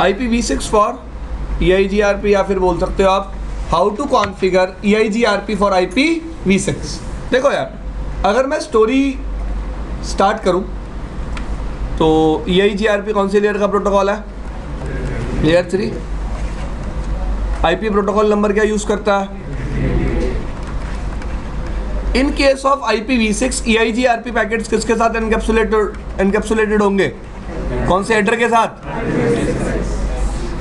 IPv6 for EIGRP, या फिर बोल सकते हो आप how to configure EIGRP for IPv6। देखो यार, अगर मैं स्टोरी स्टार्ट करूं तो EIGRP कौन सी लेयर का प्रोटोकॉल है? लेयर 3। IP प्रोटोकॉल नंबर क्या यूज करता है? In case of IPv6 EIGRP packets किसके साथ एनकैप्सुलेटेड होंगे? कौन से हेडर के साथ?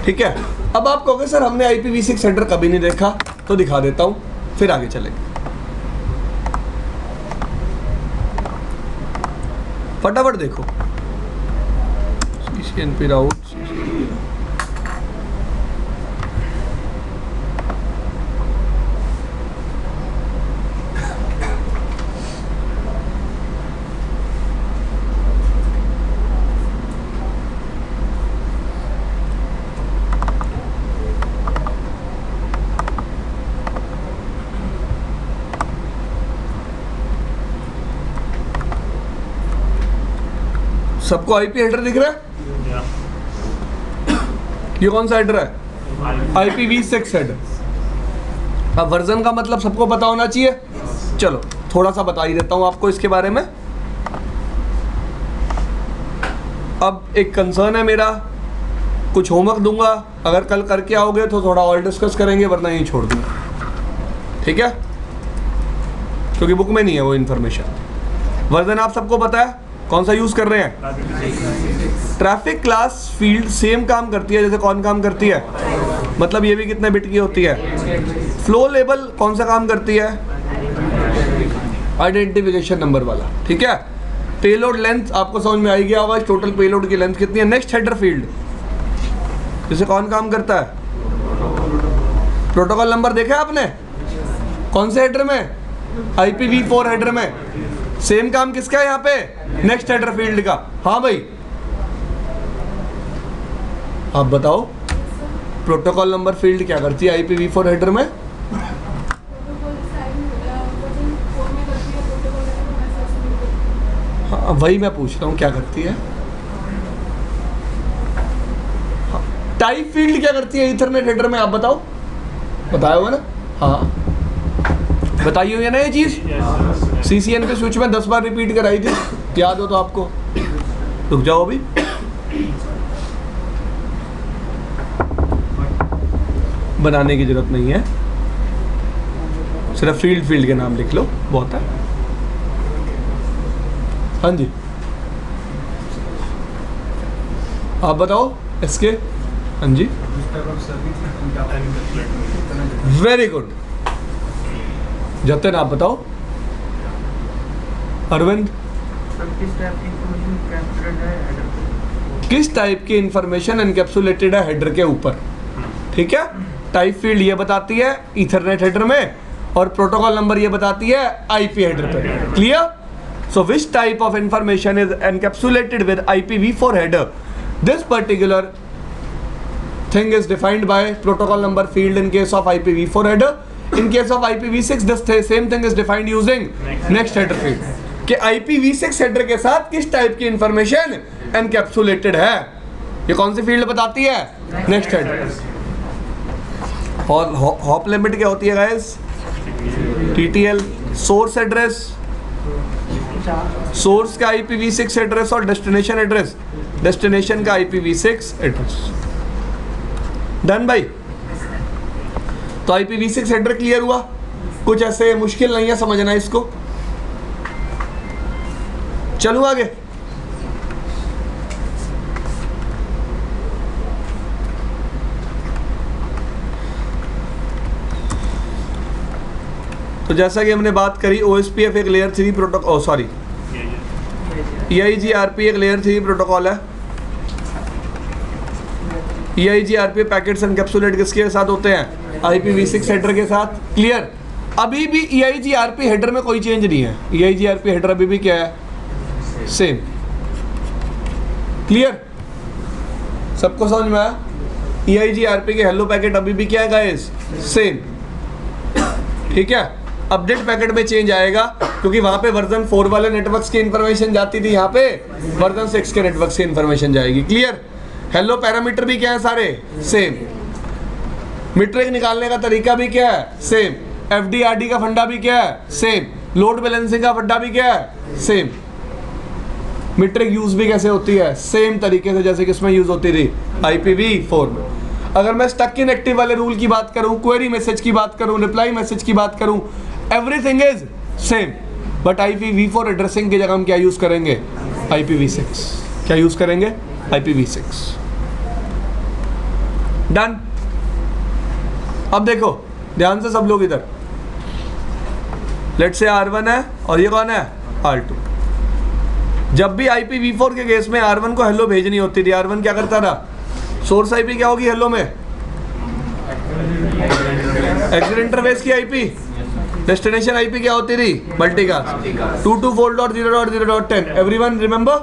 ठीक है। अब आप कहोगे सर हमने IPv6 हेडर कभी नहीं देखा, तो दिखा देता हूं, फिर आगे चलेंगे। फटाफट देखो, CCNP राउट, सबको IP हेडर दिख रहा है? ये कौन सा हेडर है? IPv6 header. अब वर्जन का मतलब सबको पता होना चाहिए। चलो थोड़ा सा बता ही देता हूं आपको इसके बारे में। अब एक कंसर्न है मेरा, कुछ होमवर्क दूंगा, अगर कल करके आओगे तो थोड़ा और डिस्कस करेंगे, वरना यहीं छोड़ दूंगा, ठीक है? क्योंकि बुक में नहीं है वो इन्फॉर्मेशन। वर्जन आप सबको पता है, कौन सा यूज कर रहे हैं? ट्रैफिक क्लास फील्ड सेम काम करती है जैसे कौन काम करती है, मतलब ये भी कितने बिट की होती है? फ्लो लेबल कौन सा काम करती है? आइडेंटिफिकेशन नंबर वाला, ठीक है? पेलोड लेंथ आपको समझ में आई गया होगा, टोटल पेलोड की लेंथ कितनी है? नेक्स्ट हेडर फील्ड जैसे कौन काम करता है? प्रोटोकॉल नंबर देखा है आपने? कौन से हेडर में? IPv4 हेडर में। सेम काम किसका है यहाँ पे? नेक्स्ट हेडर फील्ड का। हाँ भाई, आप बताओ प्रोटोकॉल नंबर फील्ड क्या करती है IPv4 हेडर में? हाँ वही मैं पूछ रहा हूँ, क्या करती है? टाइप फील्ड क्या करती है ईथरनेट हेडर में? आप बताओ, बताया होगा ना? हाँ बताइए हुई है ना ये चीज। CCNP स्विच में 10 बार रिपीट कराई थी, याद हो तो आपको। रुक जाओ अभी, बनाने की जरूरत नहीं है, सिर्फ फील्ड के नाम लिख लो, बहुत है। हाँ जी, आप बताओ इसके। हाँ जी, वेरी गुड। जतिन आप बताओ। अरविंद, किस टाइप की इंफॉर्मेशन एनकैप्सुलेटेड है हेडर के ऊपर? ठीक है, टाइप फील्ड ये बताती है ईथरनेट हेडर में, और प्रोटोकॉल नंबर ये बताती है IP हेडर पे। Clear? So which type of information is encapsulated with IPv4 header? This particular thing is defined by protocol number field in case of IPv4 header. In case of IPv6 the same thing is defined using next header field. कि IPv6 header के साथ किस type की information encapsulated है, ये कौन सी field बताती है? Next header. और हॉप लिमिट क्या होती है guys? TTL। Source address, source का IPv6 एड्रेस और डेस्टिनेशन एड्रेस, डेस्टिनेशन का IPv6 एड्रेस। डन भाई। तो IPv6 हेडर क्लियर हुआ, कुछ ऐसे मुश्किल नहीं है समझना इसको। चलूं आगे। तो जैसा कि हमने बात करी, OSPF एक लेयर 3 प्रोटोकॉल, सॉरी EIGRP एक लेयर 3 प्रोटोकॉल है। EIGRP पैकेट्स एनकैप्सुलेट किसके साथ होते हैं? IPv6 हेडर के साथ। क्लियर? अभी भी EIGRP हेडर में कोई चेंज नहीं है। EIGRP हेडर अभी भी क्या है? सेम। क्लियर? सबको समझ में आया? EIGRP के हेलो पैकेट अभी भी क्या है गाइस? सेम। ठीक है, अपडेट पैकेट में चेंज आएगा क्योंकि वहां पे वर्जन 4 वाले नेटवर्क्स की इंफॉर्मेशन जाती थी, यहाँ पे वर्जन 6 के नेटवर्क्स की इंफॉर्मेशन जाएगी। क्लियर? हेलो पैरामीटर भी क्या है सारे सेम, मीट्रिक निकालने का तरीका भी क्या है सेम, एफडीआरडी का फंडा भी क्या है सेम, लोड बैलेंसिंग का फंडा भी क्या है सेम, मीट्रिक यूज भी कैसे होती है सेम तरीके से जैसे कि इसमें यूज होती थी IPv4 में। अगर मैं स्टक इन एक्टिव वाले रूल की बात करूं, क्वेरी मैसेज की बात करूं, रिप्लाई मैसेज की बात करूं, everything is same, but IPv4 addressing की जगह हम क्या यूज करेंगे IPv6। क्या यूज करेंगे IPv6। डन। अब देखो ध्यान से सब लोग इधर, लेट्स से R1 है और ये कौन है R2। जब भी IPv4 के केस में R1 को हेलो भेजनी होती थी, R1 क्या करता था, सोर्स IP क्या होगी हेलो में, एग्जिट इंटरफेस की IP, डेस्टिनेशन IP क्या होती थी multicast 224.0.0.10। Everyone remember?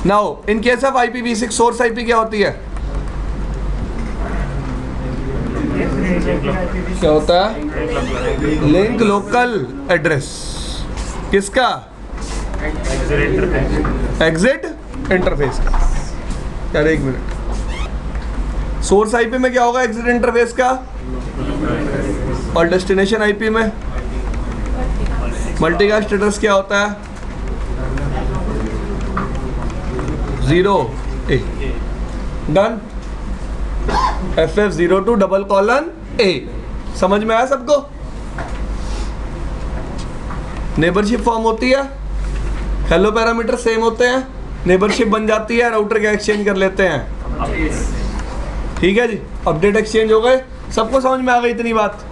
Now in case of IPv6 source IP क्या होती है, क्या होता है लिंक लोकल एड्रेस, किसका एग्जिट इंटरफेस का। यार एक मिनट, सोर्स IP में क्या होगा एग्जिट इंटरफेस का, और डेस्टिनेशन IP में मल्टीकास्ट एड्रेस क्या होता है 0A। डन। FF02:A समझ में आया सबको? नेबरशिप फॉर्म होती है, हेलो पैरामीटर सेम होते हैं, नेबरशिप बन जाती है, राउटर का एक्सचेंज कर लेते हैं। ठीक है जी, अपडेट एक्सचेंज हो गए, सबको समझ में आ गई इतनी बात?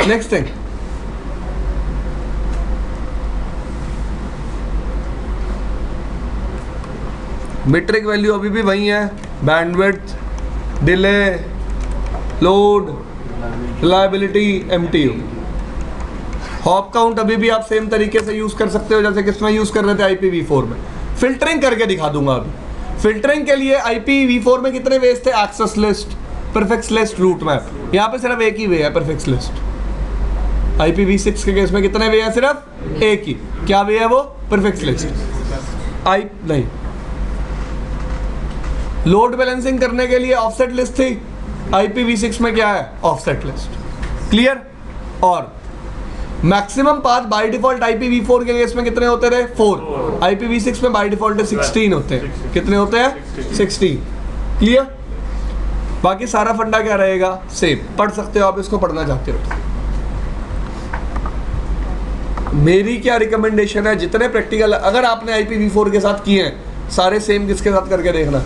नेक्स्ट थिंग, मीट्रिक वैल्यू अभी भी वही है, bandwidth, delay, load, reliability, MTU। Hop count अभी भी आप सेम तरीके से यूज कर सकते हो जैसे किसमें यूज कर रहे थे IPv4 में। फिल्टरिंग करके दिखा दूंगा अभी। फिल्टरिंग के लिए IPv4 में कितने वेज थे, access list, prefix list, route map. यहाँ पे सिर्फ एक ही वे है, प्रीफिक्स लिस्ट। IPv6 के केस में कितने वे हैं, सिर्फ एक ही। क्या वे है वो, प्रीफिक्स लिस्ट। नहीं, लोड बैलेंसिंग करने के लिए ऑफसेट लिस्ट थी, IPv6 में क्या है, ऑफसेट लिस्ट। क्लियर? और maximum path by default IPv4 के केस में कितने होते रहे, 4। IPv6 में बाय डिफॉल्ट 16 होते हैं। कितने होते हैं, 16। क्लियर? बाकी सारा फंडा क्या रहेगा, सेम। पढ़ सकते हो आप इसको, पढ़ना चाहते हो तो। मेरी क्या रिकमेंडेशन है, जितने प्रैक्टिकल अगर आपने IPv4 के साथ किए हैं सारे सेम किसके साथ करके देखना,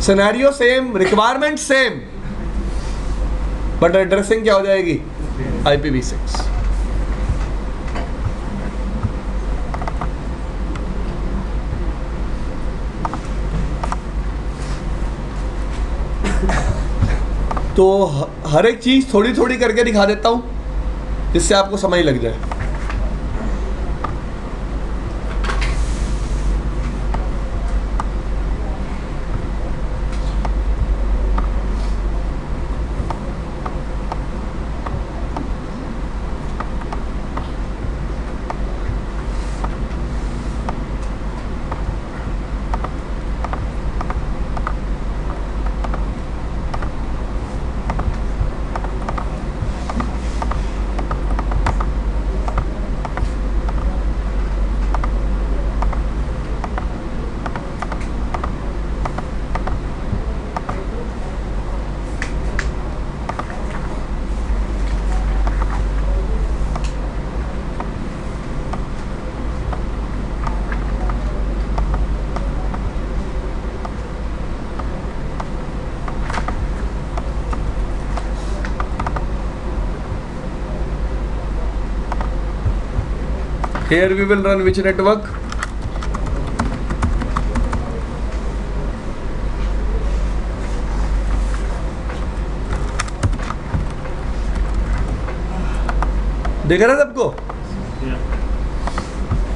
scenario same, requirement same, but addressing क्या हो जाएगी IPv6। तो हर एक चीज थोड़ी थोड़ी करके दिखा देता हूं जिससे आपको समझ लग जाए। Here we will run which network? दिख रहा है सबको?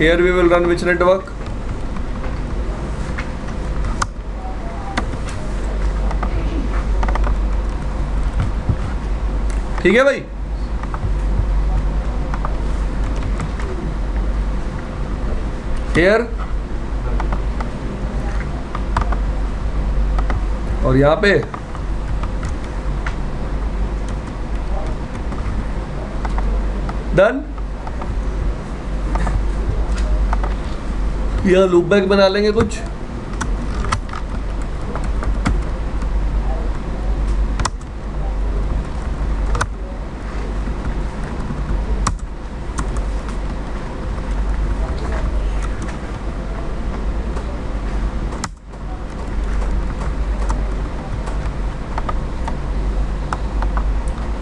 Here we will run which network? ठीक है भाई? हेयर और यहाँ पे डन। यह लूप बैक बना लेंगे कुछ।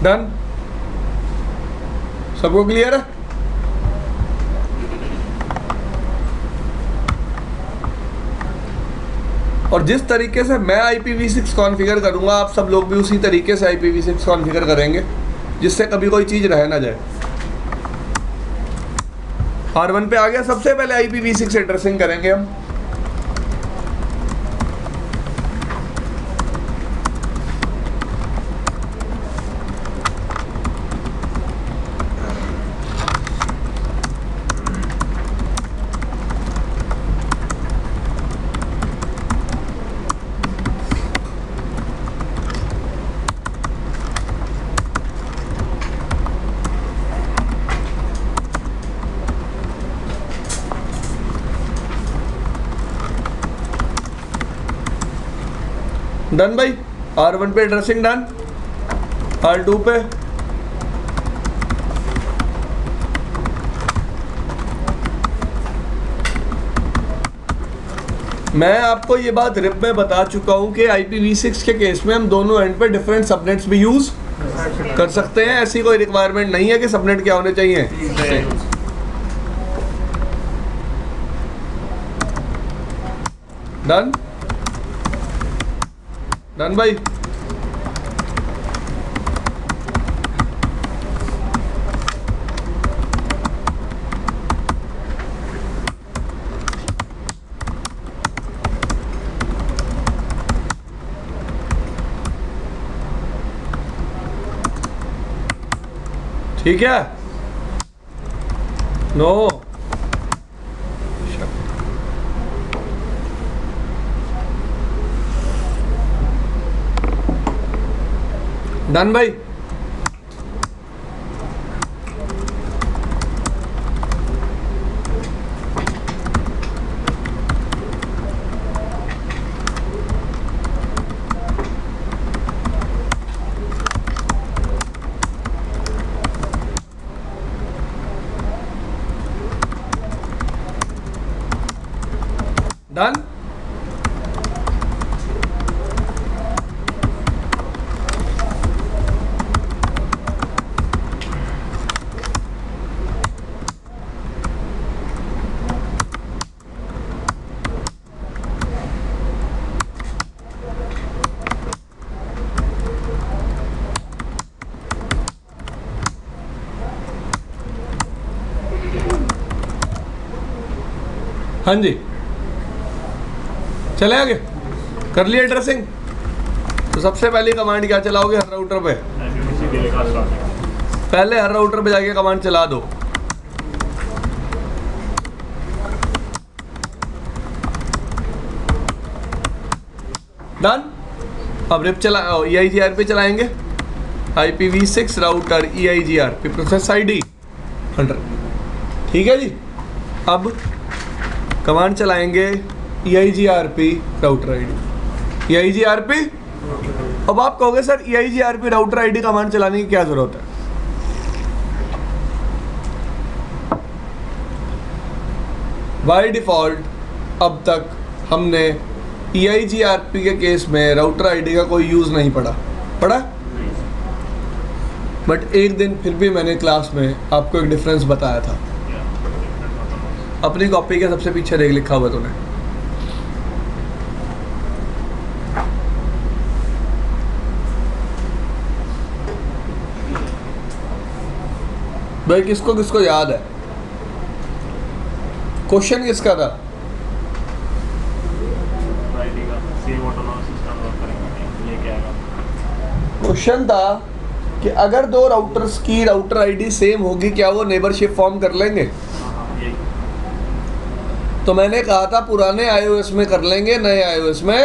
डन। सबको क्लियर है? और जिस तरीके से मैं IPv6 कॉन्फ़िगर करूंगा आप सब लोग भी उसी तरीके से IPv6 कॉन्फ़िगर करेंगे, जिससे कभी कोई चीज़ रह ना जाए। R1 पे आ गया। सबसे पहले IPv6 एड्रेसिंग करेंगे हम। डन भाई। R1 पे एड्रेसिंग डन। R2 पे मैं आपको ये बात रिप में बता चुका हूं कि IPv6 के केस में हम दोनों एंड पे डिफरेंट सबनेट्स भी यूज कर सकते हैं। ऐसी कोई रिक्वायरमेंट नहीं है कि सबनेट क्या होने चाहिए। डन। डन भाई। ठीक है। नो डन भाई। डन। हाँ जी, चले आगे। कर लिया एड्रेसिंग। तो सबसे पहली कमांड क्या चलाओगे हर राउटर पे? पहले हर राउटर पे जाके कमांड चला दो। डन। अब रिप चला EIGRP चलाएंगे। IPv6 router EIGRP process ID 100। ठीक है जी। अब कमांड चलाएंगे EIGRP राउटर ID। EIGRP। अब आप कहोगे sir EIGRP router ID command चलाने की क्या जरूरत है? बाय डिफॉल्ट अब तक हमने EIGRP के केस में राउटर ID का कोई यूज नहीं पढ़ा। बट एक दिन फिर भी मैंने क्लास में आपको एक डिफरेंस बताया था। अपनी कॉपी के सबसे पीछे देख, लिखा हुआ तूने। भाई किसको किसको याद है? क्वेश्चन किसका था? क्वेश्चन था कि अगर दो राउटर्स की राउटर ID सेम होगी क्या वो नेबरशिप फॉर्म कर लेंगे? तो तो मैंने कहा था पुराने iOS में कर लेंगे, नए iOS में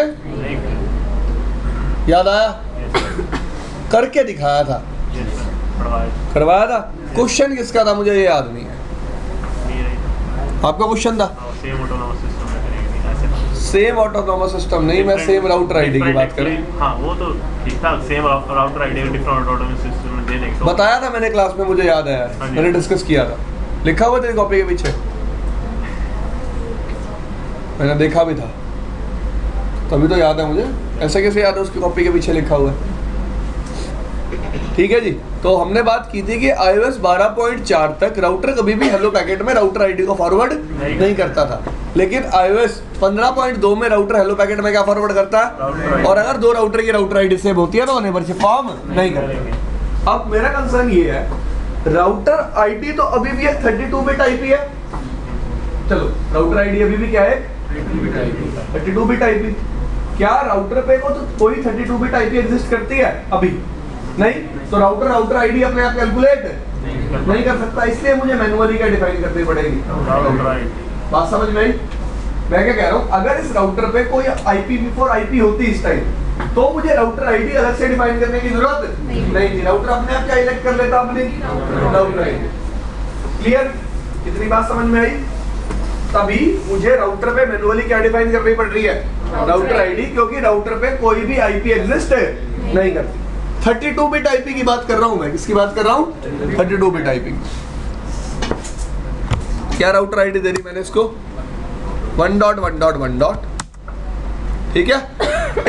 याद आया? करके दिखाया था, करवाया था। क्वेश्चन किसका था मुझे ये याद नहीं है। आपका क्वेश्चन था सेम ऑटोनॉमस सिस्टम नहीं, मैं सेम राउटर आईडी की बात करूं। हाँ वो तो ठीक था, same router ID different autonomous system में देने को बताया था मैंने क्लास में, मुझे याद आया, मैंने डिस्कस किया था, लिखा हुआ तेरी कॉपी के पीछे, मैंने देखा भी था, तभी तो याद है मुझे। ऐसे कैसे याद है उसकी कॉपी के पीछे लिखा हुआ है? ठीक है जी। तो हमने बात की थी कि iOS 12.4 तक राउटर कभी भी हेलो पैकेट में राउटर आईडी को फॉरवर्ड नहीं करता था, लेकिन iOS 15.2 में राउटर हेलो पैकेट में क्या फॉरवर्ड करता है, और अगर दो राउटर की राउटर आईडी सेम होती है तो नेबर से फॉर्म नहीं करते। अब मेरा कंसर्न ये है, राउटर आईडी तो अभी भी 32 बिट आईपी है, चलो राउटर आईडी अभी भी क्या है, 32 बिट आईपी। क्या राउटर पे को तो कोई 32 बिट आईपी एग्जिस्ट करती है? अभी नहीं, तो राउटर आईडी अपने आप कैलकुलेट नहीं कर सकता, इसलिए मुझे मैनुअली क्या डिफाइन करनी पड़ेगी, बात समझ में आई? मैं क्या कह रहा हूँ, अगर इस राउटर पे कोई IPv4 आईपी होती इस टाइम, तो मुझे राउटर आईडी अलग से डिफाइन करने की जरूरत नहीं थी, राउटर अपने आप क्या इलेक्ट कर लेता अपनी राउटर आईडी। क्लियर? इतनी बात समझ में आई? तभी मुझे राउटर पे मैनुअली क्या डिफाइन करनी पड़ रही है, राउटर आईडी, क्योंकि राउटर पे कोई भी आईपी एग्जिस्ट नहीं करती। 32 बिट आईपी की बात कर रहा हूं मैं, किसकी बात कर रहा हूं, 32 बिट आईपी। क्या राउटर आईडी दे दी मैंने इसको, 1.1.1. ठीक है,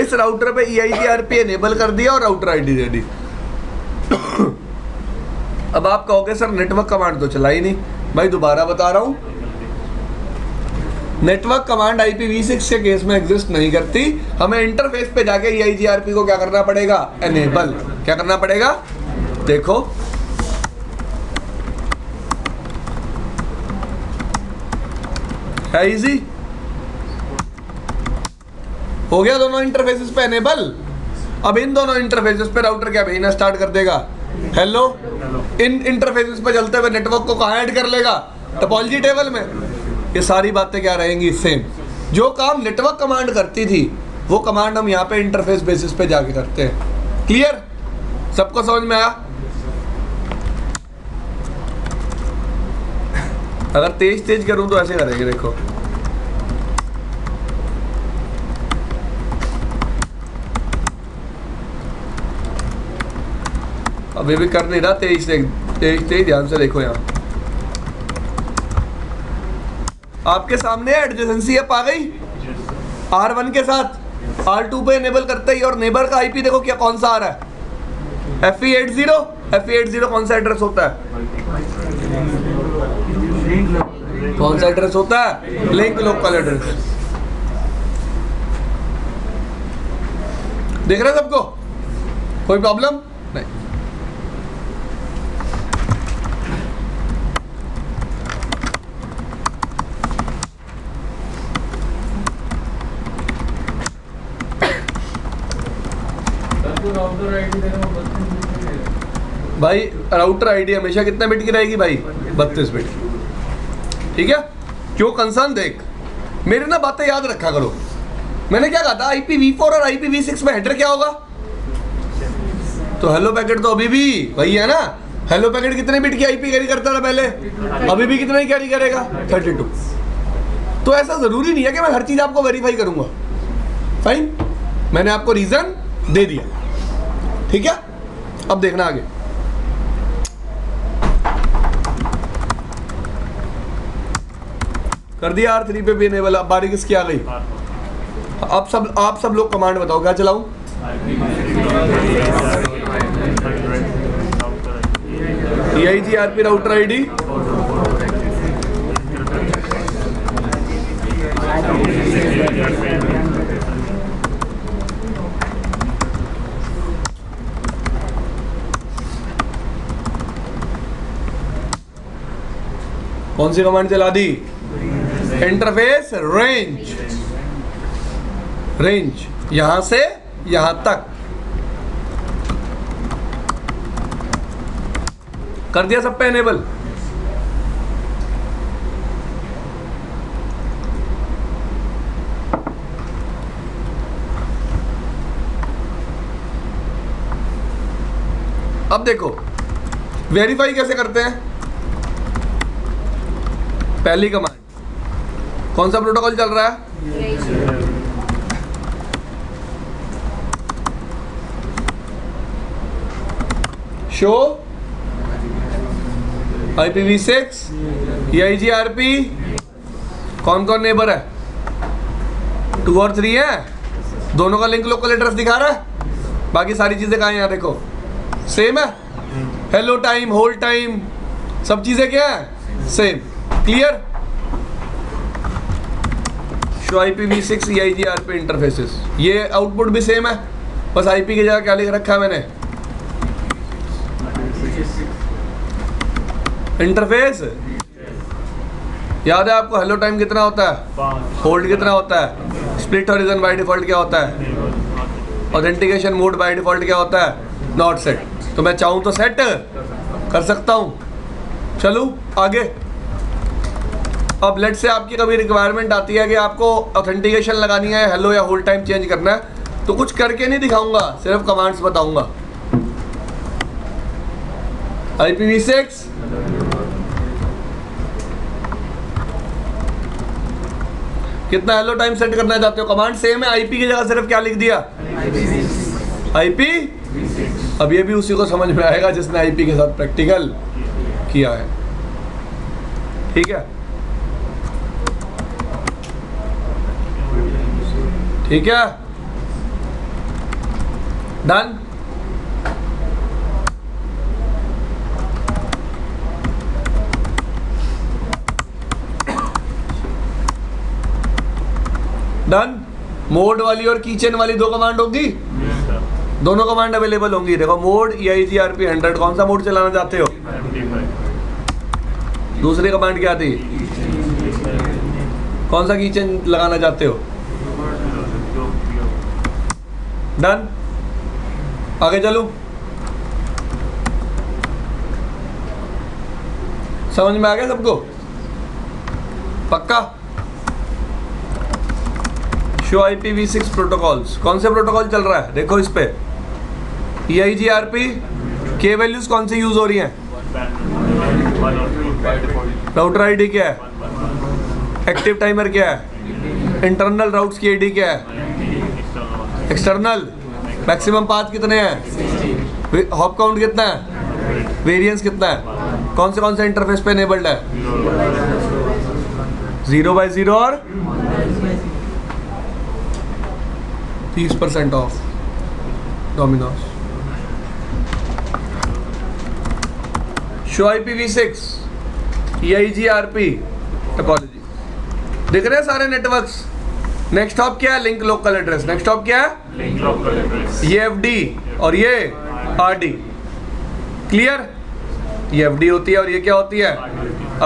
इस राउटर पे EIGRP एनेबल कर दिया और राउटर आईडी दे दी। अब आप कहोगे सर नेटवर्क कमांड तो चला ही नहीं, भाई दोबारा बता रहा हूं, नेटवर्क कमांड IPv6 के केस में एग्जिस्ट नहीं करती, हमें इंटरफेस पे जाके EIGRP को क्या करना पड़ेगा, एनेबल। क्या करना पड़ेगा, देखो है इजी, हो गया दोनों इंटरफेसेस पे एनेबल। अब इन दोनों इंटरफेसेस पे राउटर क्या भेजना स्टार्ट कर देगा, हेलो। इन इंटरफेसेस पे चलते हुए नेटवर्क को कहाँ ऐड कर लेगा, टोपोलॉजी टेबल में। ये सारी बातें क्या रहेंगी, सेम। जो काम नेटवर्क कमांड करती थी वो कमांड हम यहाँ पे इंटरफेस बेसिस पे जाके करते हैं। क्लियर? सबको समझ में आया? अगर तेज तेज करूं तो ऐसे करेंगे, देखो अभी भी कर नहीं रहा, तेज तेज ध्यान से देखो। यहाँ आपके सामने एडजेसेंसी ऐप आ गई R1 के साथ, R2 पे एनेबल करते ही, और नेबर का आईपी देखो क्या कौन सा आ रहा है, FE80 कौन सा एड्रेस होता है, कौन सा एड्रेस होता है, लिंक लोकल एड्रेस। देख रहे हैं सबको, कोई प्रॉब्लम नहीं। भाई राउटर आईडी हमेशा कितने बिट की रहेगी भाई, 32 बिट। ठीक है, क्यों कंसर्न, देख मेरी ना बातें याद रखा करो। मैंने क्या कहा था, IPv4 और IPv6 में हेडर क्या होगा, तो हेलो पैकेट तो अभी भी वही है ना। हेलो पैकेट कितने बिट की आईपी कैरी करता था पहले, अभी भी कितने ही कैरी करेगा, 32। तो ऐसा जरूरी नहीं है कि मैं हर चीज आपको वेरीफाई करूंगा। फाइन, मैंने आपको रीजन दे दिया, ठीक है। अब देखना आगे, कर दिया R3 पे भी इनेबल। अब बारी किसकी आ गई, आप सब लोग कमांड बताओ क्या चलाऊं। EIGRP राउटर आईडी, कौन सी कमांड चला दी, इंटरफेस रेंज यहां से यहां तक कर दिया सब पे एनेबल। अब देखो वेरीफाई कैसे करते हैं। पहली कमांड, कौन सा प्रोटोकॉल चल रहा है? Show IPv6 EIGRP। कौन कौन नेबर है? 2 और 3 है। दोनों का लिंक लोकल एड्रेस दिखा रहा है। बाकी सारी चीजें कहाँ हैं यहाँ देखो, सेम है। हेलो टाइम, होल्ड टाइम, सब चीजें क्या है? Same. Clear? Show IPv6 EIGRP interfaces, ये आउटपुट भी सेम है, बस IP की जगह क्या लिख रखा है मैंने? इंटरफेस। याद है आपको हेलो टाइम कितना होता है? होल्ड कितना होता है? स्प्लिट हॉरिजॉन बाय डिफॉल्ट क्या होता है? ऑथेंटिकेशन मोड बाय डिफॉल्ट क्या होता है? Not set. तो मैं चाहूँ तो सेट कर सकता हूँ। चलूँ आगे। अब लेट से आपकी कभी रिक्वायरमेंट आती है कि आपको ऑथेंटिकेशन लगानी है, हेलो या होल्ड टाइम चेंज करना है, तो कुछ करके नहीं दिखाऊंगा, सिर्फ कमांड्स बताऊंगा। IPv6 कितना हेलो टाइम सेट करना चाहते हो? कमांड सेम है, IP की जगह सिर्फ क्या लिख दिया? IP। अब ये भी उसी को समझ में आएगा जिसने IP के साथ प्रैक्टिकल किया है। ठीक है, ठीक है, डन। डन। मोड वाली और कीचेन वाली 2 कमांड होगी। दोनों कमांड अवेलेबल होंगी। देखो मोड EIGRP 100, कौन सा मोड चलाना चाहते हो? दूसरी कमांड क्या थी? कौन सा कीचेन लगाना चाहते हो? डन। आगे चलूं? समझ में आ गया सबको? पक्का? शो IPv6 प्रोटोकॉल्स, कौन से प्रोटोकॉल चल रहा है? देखो इस पे EIGRP के वैल्यूज कौन सी यूज हो रही हैं? राउटर आईडी क्या है? एक्टिव टाइमर क्या है? इंटरनल राउट्स की आईडी क्या है? एक्सटर्नल। मैक्सिमम पाथ कितने हैं? हॉप काउंट कितना है? वेरिएंस कितना है? कौन से इंटरफेस पे एनेबल्ड है? 0/0 और 30% of Domino's. Show IPv6 EIGRP topology दिख रहे हैं सारे नेटवर्क्स। नेक्स्ट हॉप क्या है? Link local address. Next hop क्या है? Link local address. ये FD और ये RD। क्लियर? ये FD होती है और ये क्या होती है?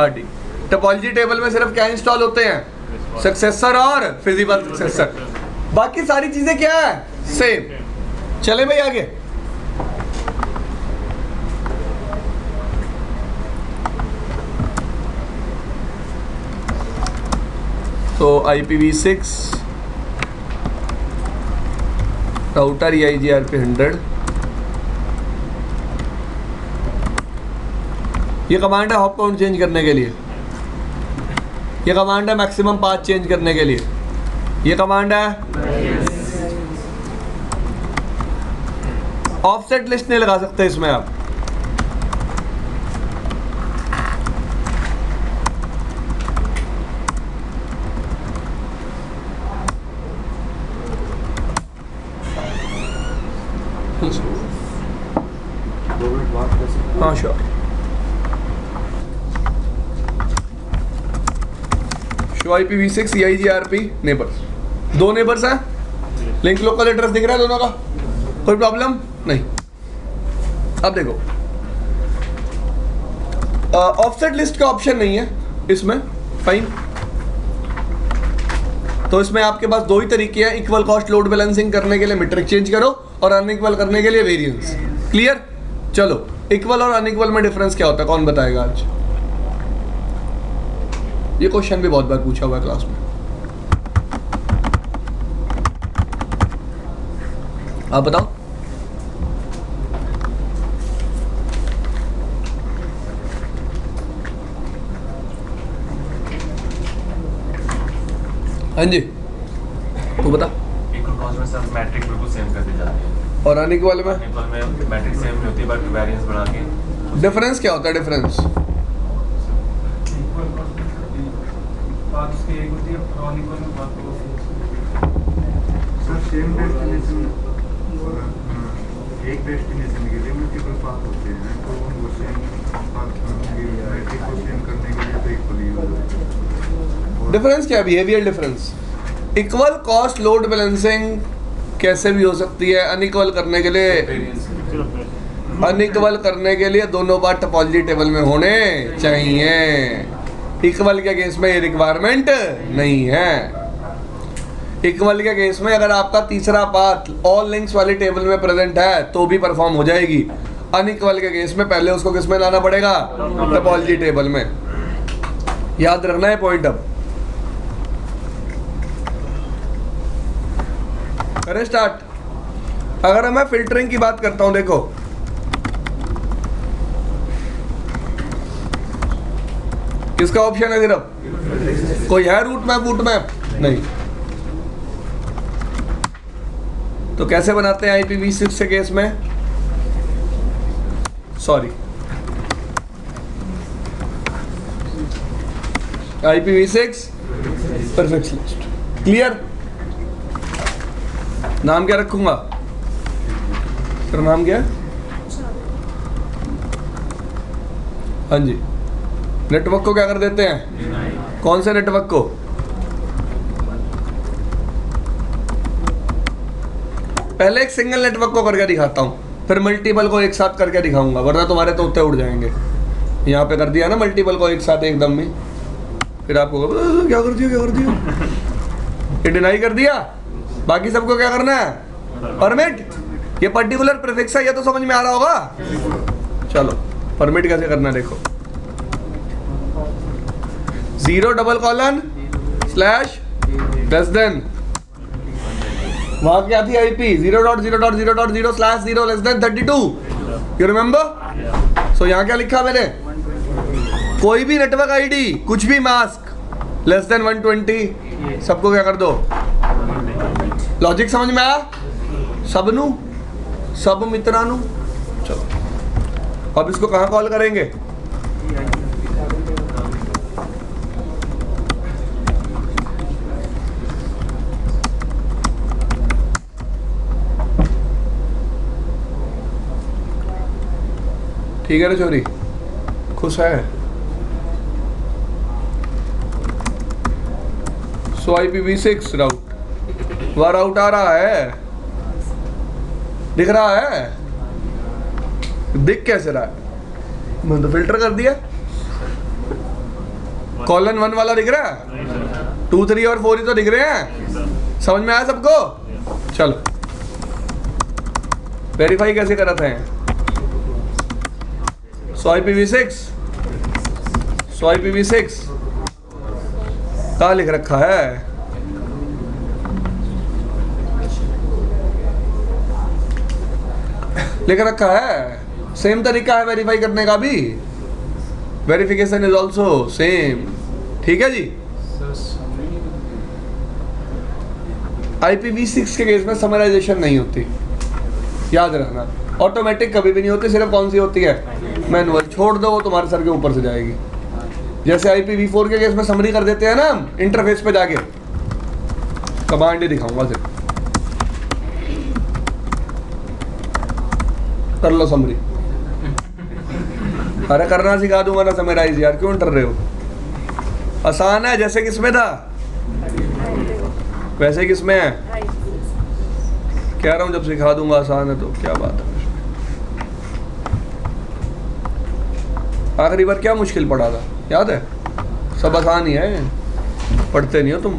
RD। टोपोलॉजी टेबल में सिर्फ क्या इंस्टॉल होते हैं? सक्सेसर और फिजिबल सक्सेसर। बाकी सारी चीजें क्या है? सेम। चले भाई आगे। तो IPv6 राउटर EIGRP 100, ये कमांड है हॉप काउंट चेंज करने के लिए। ये कमांड है मैक्सिमम पाथ चेंज करने के लिए। ये कमांड है ऑफसेट लिस्ट नहीं लगा सकते इसमें आप। हाँ sure. Show IPv6 EIGRP neighbours, 2 neighbours हैं। लिंक लोकल एड्रेस दिख रहा है दोनों का? कोई प्रॉब्लम नहीं। अब देखो ऑफसेट लिस्ट का ऑप्शन नहीं है इसमें। फाइन। तो इसमें आपके पास 2 ही तरीके हैं, इक्वल कॉस्ट लोड बैलेंसिंग करने के लिए मीट्रिक चेंज करो और अनइक्वल करने के लिए वेरिएंस। क्लियर? चलो इक्वल और अनइक्वल में डिफरेंस क्या होता है कौन बताएगा आज? ये क्वेश्चन भी बहुत बार पूछा हुआ है क्लास में। आप बताओ। हाँ जी, तू बता। इक्वल कॉस्ट में सब मैट्रिक बिल्कुल सेम कर दी जाती है। और अनिक वाले में इक्वल में मैट्रिक सेम नहीं होती बट वेरिएंस बढ़ा के। डिफरेंस क्या होता है? डिफरेंस बात उसकी एक होती है और अनइक्वल में बात सर सेम डेस्टिनेशन एक डेस्टिनेशन के लिए मल्टीपल पाथ होते हैं, तो वो सेम पाथ मैट्रिक को सेम करने के लिए तो इक्वल यूज होता है। डिफरेंस क्या है? Behaviour difference. Equal cost load balancing कैसे भी हो सकती है। अनइक्वल करने के लिए, अनइक्वल करने के लिए दोनों बार टोपोलॉजी टेबल में होने चाहिए। इक्वल के केस में ये रिक्वायरमेंट नहीं है। इक्वल के केस में अगर आपका तीसरा पाथ ऑल लिंक्स वाली टेबल में प्रेजेंट है तो भी परफॉर्म हो जाएगी। अनइक्वल के केस में पहले उसको किस में लाना पड़ेगा? टोपोलॉजी टेबल में। याद रखना है पॉइंट। अब करें स्टार्ट। अगर मैं फिल्टरिंग की बात करता हूं, देखो किसका ऑप्शन है? सिर्फ कोई है रूट मैप? वूट मैप नहीं। तो कैसे बनाते हैं IPv6 के केस में? Sorry, IPv6 perfect list. Clear? नाम क्या रखूंगा? तेरा नाम क्या है? हाँ जी। नेटवर्क को क्या कर देते हैं? कौन से नेटवर्क को? पहले एक सिंगल नेटवर्क को करके दिखाता हूं, फिर मल्टीपल को एक साथ करके दिखाऊंगा, वरना तुम्हारे तो उत्ते उड़ जाएंगे। यहाँ पे कर दिया ना मल्टीपल को एक साथ एकदम में, फिर आपको क्या कर दिया, क्या कर दिया, ये डिनाई कर दिया। बाकी सबको क्या करना है? परमिट। ये पर्टिकुलर प्रीफिक्स है, ये तो समझ में आ रहा होगा। चलो परमिट कैसे करना देखो। 0:// वहां क्या थी? IP 0.0.0.0/0 you remember? सो यहाँ क्या लिखा मैंने? कोई भी नेटवर्क आईडी, कुछ भी मास्क लेस देन 120, सबको क्या कर दो? लॉजिक समझ में आया? सबनू, सब मित्रानू। चलो अब इसको कहाँ कॉल करेंगे? ठीक है ना चोरी? खुश है? सो IPv6 राउट, वह राउट आ रहा है, दिख रहा है? दिख कैसे रहा है? मैंने तो फिल्टर कर दिया। कॉलन 1 वाला दिख रहा है, 2, 3 और 4 ही तो दिख रहे हैं। समझ में आया सबको? चलो वेरीफाई कैसे कराते हैं? सो IPv6 कहाँ लिख रखा है? लिख रखा है। सेम तरीका है वेरीफाई करने का भी। Verification is also same. ठीक है जी। IPv6 के केस में समराइजेशन नहीं होती, याद रखना। ऑटोमेटिक कभी भी नहीं होती, सिर्फ कौन सी होती है? मैनुअल। छोड़ दो, वो तुम्हारे सर के ऊपर से जाएगी। जैसे IPv4 के केस में समरी कर देते हैं ना हम इंटरफेस पे जाके, कमांड ही दिखाऊंगा सिर्फ, कर लो समरी। अरे करना सिखा दूंगा ना समराइज, यार क्यों डर रहे हो? आसान है, जैसे किसमें था वैसे किसमें है। कह रहा हूँ जब सिखा दूंगा आसान है तो क्या बात है। आखिरी बार क्या मुश्किल पड़ा था याद है? सब आसान ही है, पढ़ते नहीं हो तुम,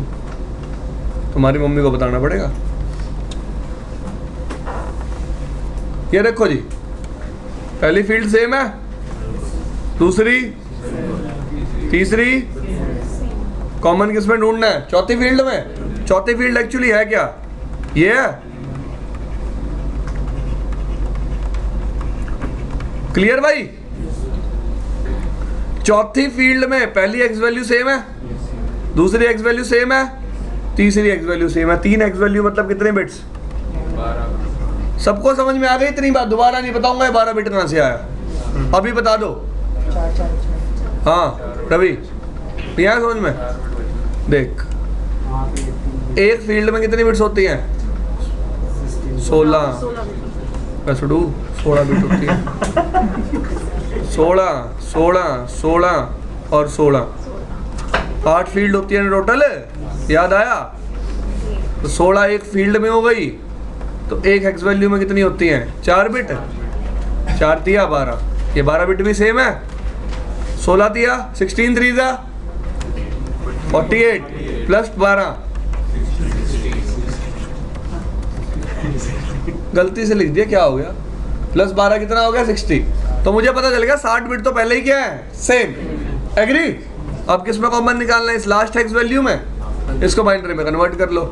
तुम्हारी मम्मी को बताना पड़ेगा। ये देखो जी, पहली फील्ड सेम है, दूसरी, तीसरी, कॉमन किसमें ढूंढना है? चौथी फील्ड में। चौथी फील्ड एक्चुअली है क्या? ये है। क्लियर भाई? चौथी फील्ड में पहली एक्स वैल्यू सेम है, दूसरी एक्स वैल्यू सेम है, तीसरी एक्स वैल्यू सेम है। 3 एक्स वैल्यू मतलब कितने बिट्स? 12। सबको समझ में आ गई इतनी बात? दोबारा नहीं बताऊंगा ये 12 बिट कहाँ से आया, अभी बता दो। हाँ रवि, यहाँ समझ में? देख, एक फील्ड में कितनी बिट्स होती हैं? 16 बिट होती है। 16 16 16 और 16, 8 फील्ड होती है टोटल, याद आया? तो 16 एक फील्ड में हो गई, तो एक हेक्स वैल्यू में कितनी होती हैं? 4 बिट। 4 दिया 12, ये 12 बिट भी सेम है। 16 दिया 16 3 जा 48 प्लस 12, गलती से लिख दिया, क्या हो गया? प्लस 12 कितना हो गया? 60। तो मुझे पता चल गया 60 बिट तो पहले ही क्या है? सेम। एग्री? अब किस में कॉमन निकालना है? इस लास्ट हेक्स वैल्यू में, इसको बाइनरी में कन्वर्ट कर लो।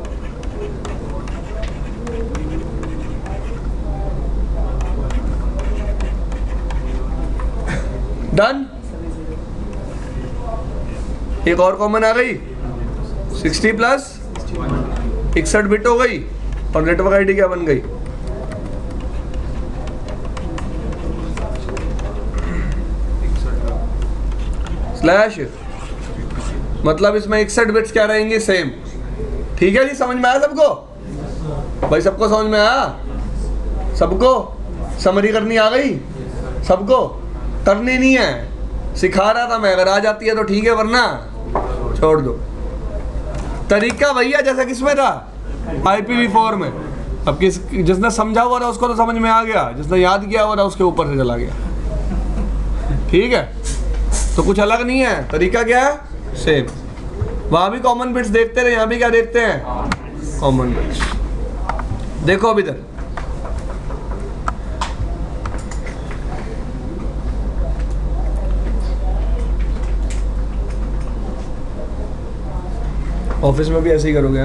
डन। एक और कॉमन आ गई, 60 प्लस 61 बिट हो गई, और नेटवर्क आईडी क्या बन गई? स्लैश, मतलब इसमें 61 बिट्स क्या रहेंगे? सेम। ठीक है जी, समझ में आया सबको? भाई सबको समझ में आया? सबको समरी करनी आ गई? सबको करनी नहीं है, सिखा रहा था मैं, अगर आ जाती है तो ठीक है, वरना छोड़ दो। तरीका वही है जैसा किसमें था? IPv4 में। अब जिसने समझा हुआ था उसको तो समझ में आ गया, जिसने याद किया हुआ था उसके ऊपर से चला गया। ठीक है, तो कुछ अलग नहीं है, तरीका क्या है? सेम। वहां भी कॉमन बिट्स देखते रहे, यहाँ भी क्या देखते हैं? Common bits. देखो अभी तक ऑफिस में भी ऐसे ही करोगे ना?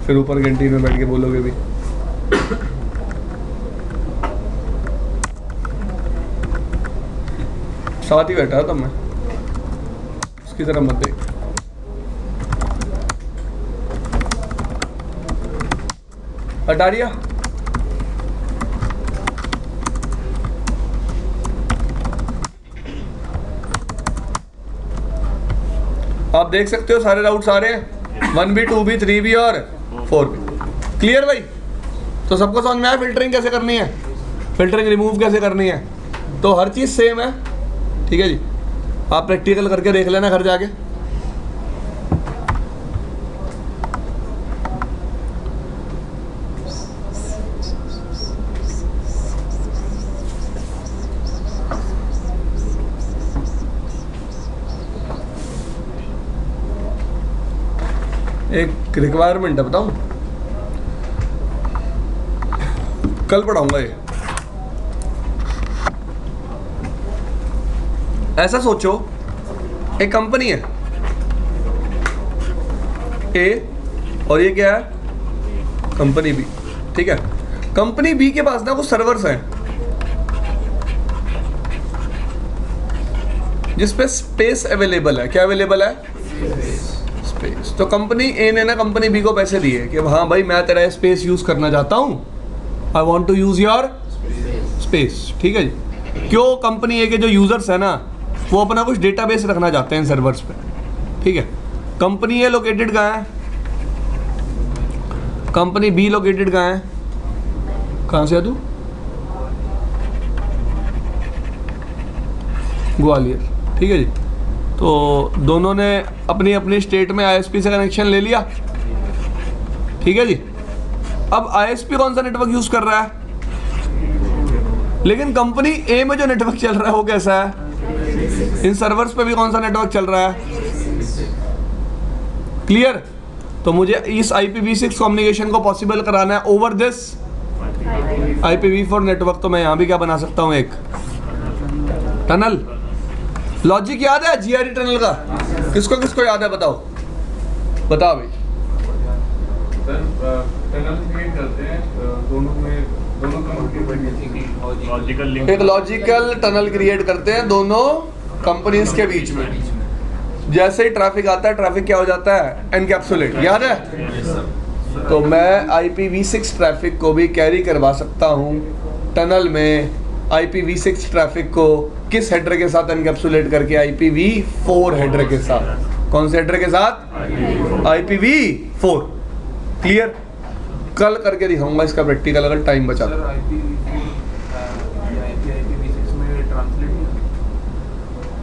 फिर ऊपर कैंटीन में बैठ के बोलोगे भी। साथ ही बैठा था मैं, उसकी तरह मत देख। हटा दिया। आप देख सकते हो सारे राउट्स आ रहे हैं, 1B 2B 3B और 4B। क्लियर भाई? तो सबको समझ में आया फिल्टरिंग कैसे करनी है, फिल्टरिंग रिमूव कैसे करनी है? तो हर चीज़ सेम है। ठीक है जी, आप प्रैक्टिकल करके देख लेना घर जाके। एक रिक्वायरमेंट है, बताऊं? कल पढ़ाऊंगा ये। ऐसा सोचो, एक कंपनी है ए, और ये क्या है? Company B. ठीक है, कंपनी बी के पास ना कुछ सर्वर्स हैं जिसपे स्पेस अवेलेबल है। क्या अवेलेबल है? स्पेस। तो कंपनी ए ने ना कंपनी बी को पैसे दिए कि हाँ भाई मैं तेरा स्पेस यूज करना चाहता हूँ, I want to use your space. ठीक है जी। क्यों? कंपनी ए के जो यूजर्स है ना, वो अपना कुछ डेटाबेस रखना चाहते हैं सर्वर्स पे। ठीक है, कंपनी ए लोकेटेड कहाँ है? कंपनी बी लोकेटेड कहाँ है? कहाँ से है तू? ग्वालियर। ठीक है जी। तो दोनों ने अपनी अपनी स्टेट में ISP से कनेक्शन ले लिया। ठीक है जी। अब ISP कौन सा नेटवर्क यूज कर रहा है? लेकिन कंपनी ए में जो नेटवर्क चल रहा है वो कैसा है? इन सर्वर्स पे भी कौन सा नेटवर्क चल रहा है? क्लियर? तो मुझे इस IPv6 कम्युनिकेशन को पॉसिबल कराना है ओवर दिस IPv4 नेटवर्क। तो मैं यहाँ भी क्या बना सकता हूँ? एक टनल। लॉजिक याद है GRE टनल का? किसको किसको याद है? बताओ बताओ भाई। टनल क्रिएट करते हैं दोनों लॉजिकल लिंक, एक लॉजिकल टनल क्रिएट करते हैं दोनों कंपनीज के बीच में। जैसे ही ट्रैफिक आता है, ट्रैफिक क्या हो जाता है? एनकैप्सुलेट, याद है? तो मैं IPv6 ट्रैफिक को भी कैरी करवा सकता हूँ टनल में। IPv6 ट्रैफिक को किस हेडर के साथ एनकैप्सुलेट करके? IPv4 हेडर के साथ। कौन से हेडर के साथ? IPv4। क्लियर? कल करके दिखाऊंगा इसका प्रैक्टिकल, अगर टाइम बचा तो।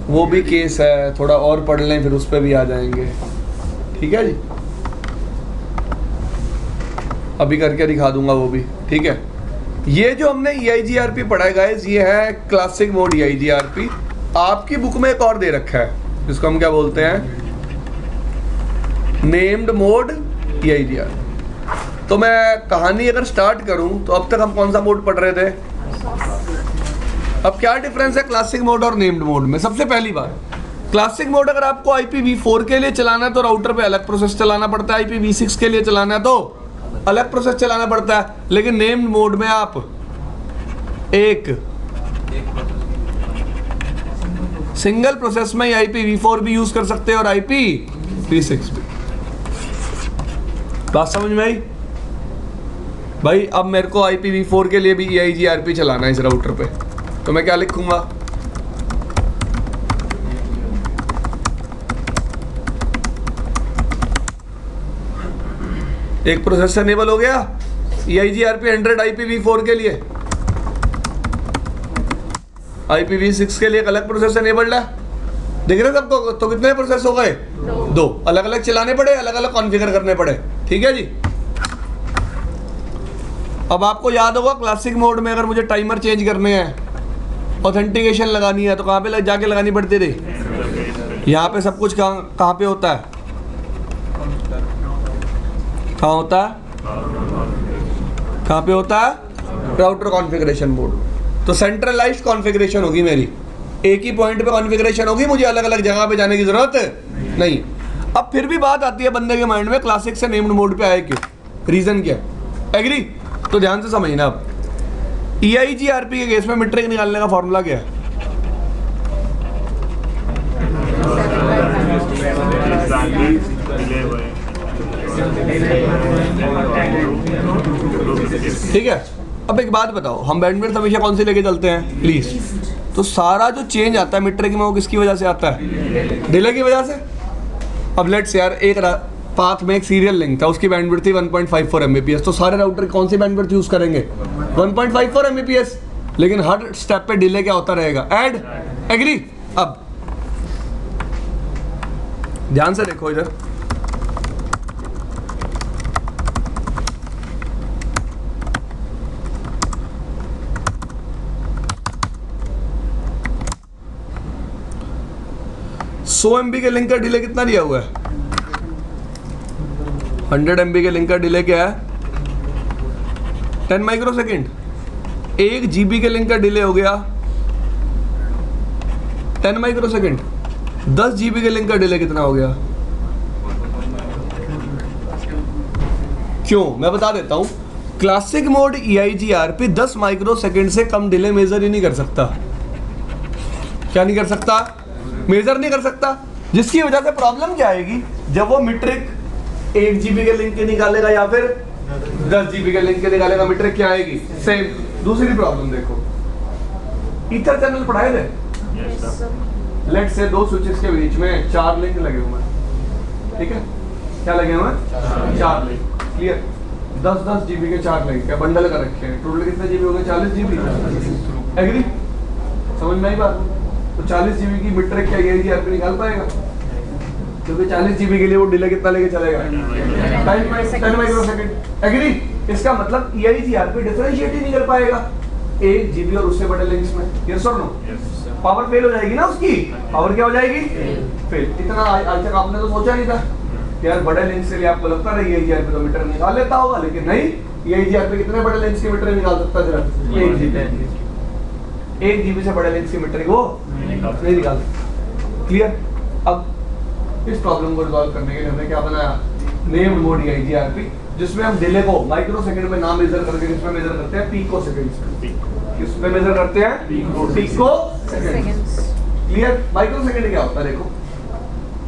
वो भी केस है, थोड़ा और पढ़ लें फिर उस पर भी आ जाएंगे। ठीक है जी, अभी करके दिखा दूंगा वो भी। ठीक है, ये जो हमने EIGRP पढ़ा है गाइस, ये है क्लासिक मोड EIGRP। आपकी बुक में एक और दे रखा है जिसको हम क्या बोलते हैं? Named mode EIGRP। तो मैं कहानी अगर स्टार्ट करूं तो अब तक हम कौन सा मोड पढ़ रहे थे? अब क्या डिफरेंस है क्लासिक मोड और नेम्ड मोड में? सबसे पहली बात, क्लासिक मोड अगर आपको IPv4 के लिए चलाना है तो राउटर पे अलग प्रोसेस चलाना पड़ता है, IPv6 के लिए चलाना है तो अलग प्रोसेस चलाना पड़ता है। लेकिन नेम्ड मोड में आप एक सिंगल प्रोसेस में IPv4 भी यूज कर सकते हैं और IPv6 भी। बात समझ में आई भाई? अब मेरे को IPv4 के लिए भी EIGRP चलाना है इस राउटर पे, तो मैं क्या लिखूंगा? एक प्रोसेस एनेबल हो गया EIGRP 100 IPv4 के लिए, IPv6 के लिए एक अलग प्रोसेस एनेबल्ड है। देख रहे सबको? तो कितने प्रोसेस हो गए? दो। अलग अलग चलाने पड़े, अलग अलग कॉन्फ़िगर करने पड़े। ठीक है जी। अब आपको याद होगा क्लासिक मोड में अगर मुझे टाइमर चेंज करने हैं, ऑथेंटिकेशन लगानी है, तो कहाँ पे जाके लगानी पड़ती थी? यहाँ पे सब कुछ कहाँ पे होता है? कहाँ होता है? कहाँ पे होता है? Router configuration mode. तो सेंट्रलाइज्ड कॉन्फ़िगरेशन होगी मेरी, एक ही पॉइंट पे कॉन्फ़िगरेशन होगी, मुझे अलग अलग जगह पे जाने की जरूरत नहीं। अब फिर भी बात आती है बंदे के माइंड में, क्लासिक से नेम्ड मोड पे आए क्यों? रीजन क्या? एग्री? तो ध्यान से समझना। अब EIGRP के केस में मीट्रिक निकालने का फॉर्मूला क्या है? ठीक है। अब एक बात बताओ, हम बैंडविड्थ हमेशा कौन सी लेके चलते हैं? प्लीज। तो सारा जो चेंज आता है मीट्रिक में वो किसकी वजह से आता है? डिले की वजह से। अब लेट्स यार, एक पाथ में एक सीरियल लिंक था, उसकी बैंडविड्थ थी 1.54 Mbps, तो सारे राउटर कौन सी बैंडविड्थ यूज करेंगे? 1.54 Mbps। लेकिन हर स्टेप पे डिले क्या होता रहेगा? ऐड। एग्री? अब ध्यान से देखो इधर, MB के लिंक का डिले कितना दिया हुआ है? 100 MB के लिंक का डिले क्या है? 10 माइक्रोसेकंड। 1 GB के लिंक का डिले हो गया 10 माइक्रोसेकंड। 10 GB के लिंक का डिले कितना हो गया? क्यों? मैं बता देता हूं। क्लासिक मोड EIGRP 10 माइक्रोसेकंड से कम डिले मेजर ही नहीं कर सकता। क्या नहीं कर सकता? मेजर नहीं कर सकता। जिसकी वजह से प्रॉब्लम क्या आएगी? जब वो मीट्रिक 1 GB के लिंक के निकालेगा या फिर 10 GB के लिंक के निकालेगा, मीट्रिक क्या आएगी? सेम। दूसरी प्रॉब्लम देखो, ईथर चैनल पढ़ाए थे? लेट्स से 2 स्विचेस के बीच में 4 लिंक लगे हुए हैं। ठीक है, क्या लगे हुए हैं? 4 लिंक। क्लियर? 10-10 GB के 4 लिंक क्या बंडल कर रखे हैं? टोटल कितने GB हो गए? 40 GB। एग्री? समझ में आई बात? तो 40 GB की मीट्रिक क्या EIGRP निकाल पाएगा? क्योंकि 40 GB के लिए वो डिले कितना लेके चलेगा? 10 माइक्रोसेकंड। एग्री? इसका मतलब EIGRP डिफरेंशिएट ही नहीं कर पाएगा 1 GB और उससे बड़े लिंक्स में। यस और नो? पावर फेल हो जाएगी ना उसकी। पावर क्या हो जाएगी? फेल। इतना आज तक आपने तो सोचा नहीं था कि यार बड़े लिंक्स के लिए आपको लगता है EIGRP तो मीटर निकाल लेता होगा, लेकिन नहीं, EIGRP कितने बड़े लिंक्स के मीटर निकाल सकता है? 1 GB। 1 GB से बड़े लिंक्स की मीट्रिक वो नहीं निकाल। क्लियर? अब इस प्रॉब्लम को रिजॉल्व करने के लिए हमने क्या बनाया? नेम्ड मोड EIGRP, जिसमें हम डिले को माइक्रोसेकंड में ना मेजर करके किसमें मेजर करते हैं? पिको सेकंड्स में। किसमें मेजर करते हैं? Pico seconds. क्लियर? माइक्रोसेकंड क्या होता है? देखो,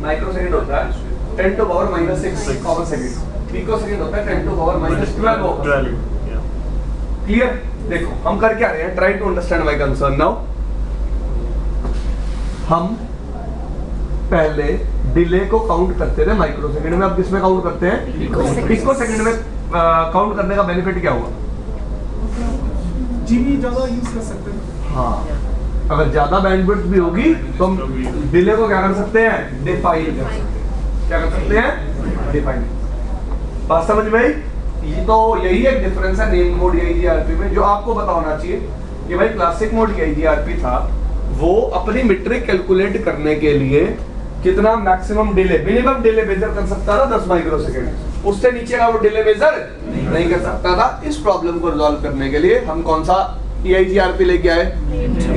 माइक्रो सेकंड होता है 10 to power -6 common second, pico second होता है 10 टू पावर -12 होगा। 12, yeah. क्लियर? देखो हम कर क्या रहे हैं, try to understand my concern now. हम पहले डिले को काउंट करते थे माइक्रो सेकंड में, अब किस में काउंट करते हैं? पिको सेकंड में काउंट करने का बेनिफिट क्या हुआ? जीबी ज्यादा यूज कर सकते हैं। हाँ, अगर ज्यादा बैंडविड्थ भी होगी तो हम डिले को क्या कर सकते हैं? डिफाइन कर सकते हैं। क्या कर सकते हैं? डिफाइन। बात समझ में आई? ये तो यही एक डिफरेंस है नेम मोड AIGRP में, जो आपको पता होना चाहिए कि भाई क्लासिक मोड AIGRP था, वो अपनी मीट्रिक कैलकुलेट करने के लिए कितना maximum delay, minimum delay measure कर सकता था 10 माइक्रो सेकंड, उससे नीचे का वो डिले मेजर नहीं कर सकता था। इस प्रॉब्लम को रिजॉल्व करने के लिए हम कौन सा AIGRP लेके आए?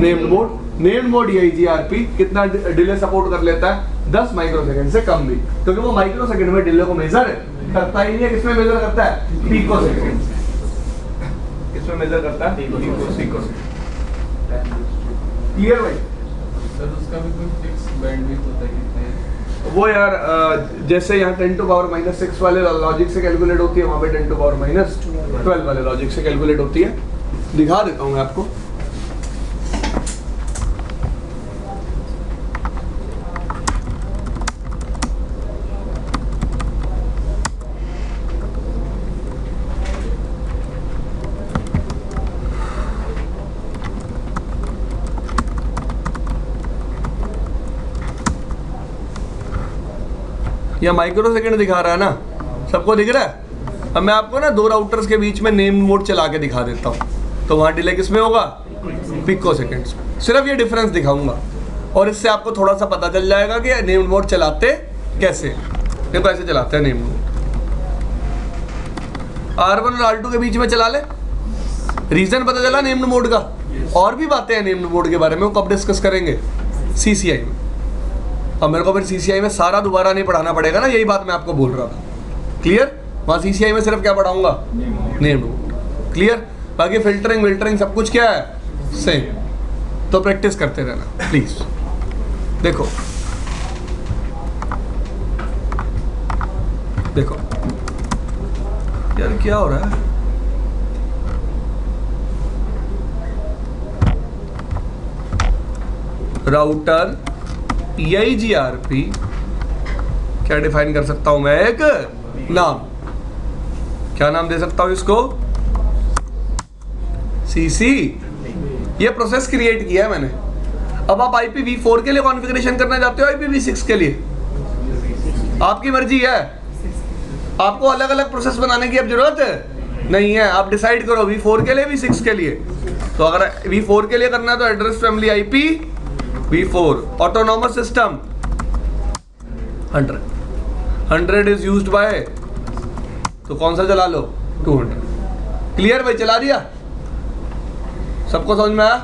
Named mode. Named mode AIGRP कितना डिले सपोर्ट कर लेता है? 10 माइक्रो सेकंड से कम भी, क्योंकि वो माइक्रो सेकंड में डिले को मेजर करता ही नहीं है। किसमें मेजर करता है? Pico second. किसमें मेजर करता है? Pico second. क्लियर भाई? सर उसका भी कोई फिक्स बैंडविड्थ होता है कितने? वो यार जैसे यहाँ 10 टू पावर -6 वाले लॉजिक से कैलकुलेट होती है, वहाँ पे 10 टू पावर -12 वाले लॉजिक से कैलकुलेट होती है। दिखा देता हूँ मैं आपको। या माइक्रो सेकंड दिखा रहा है ना, सबको दिख रहा है? अब मैं आपको ना दो राउटर्स के बीच में नेम मोड चला के दिखा देता हूँ, तो वहाँ डिले किस में होगा? Pico seconds. सिर्फ ये डिफरेंस दिखाऊंगा और इससे आपको थोड़ा सा पता चल जाएगा कि नेम मोड चलाते कैसे। देखो ऐसे चलाते हैं नेम मोड। R1 और R2 के बीच में चला ले, रीजन पता चला नेम्ड मोड का। और भी बातें हैं नेम्ड मोड के बारे में, वो कब डिस्कस करेंगे? CCI में। अब मेरे को फिर CCI में सारा दोबारा नहीं पढ़ाना पड़ेगा ना, यही बात मैं आपको बोल रहा था। क्लियर? वहाँ CCI में सिर्फ क्या पढ़ाऊंगा? Named mode. क्लियर? बाकी फिल्टरिंग विल्टरिंग सब कुछ क्या है? सेम। तो प्रैक्टिस करते रहना प्लीज। देखो देखो यार क्या हो रहा है? राउटर EIGRP क्या डिफाइन कर सकता हूं मैं? एक नाम। क्या नाम दे सकता हूं इसको? CC। ये प्रोसेस क्रिएट किया है मैंने। अब आप IPv4 के लिए कॉन्फ़िगरेशन करना चाहते हो, IPv6 के लिए, आपकी मर्जी है। आपको अलग अलग प्रोसेस बनाने की अब जरूरत नहीं है। आप डिसाइड करो V4 के लिए, V6 के लिए। तो अगर V4 के लिए करना है तो address family IPv4, autonomous system 100 is used by, तो कौन सा चला लो? 200। क्लियर भाई? चला दिया? सबको समझ में आया?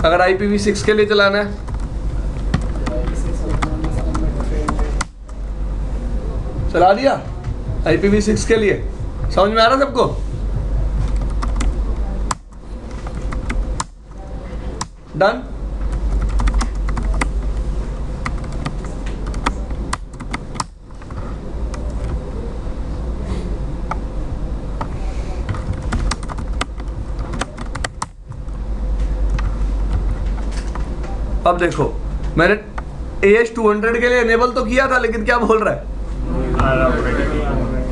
अगर IPv6 के लिए चलाना है, चला दिया IPv6 के लिए। समझ में आ रहा सबको? डन? अब देखो मैंने AS200 के लिए एनेबल तो किया था, लेकिन क्या बोल रहा है?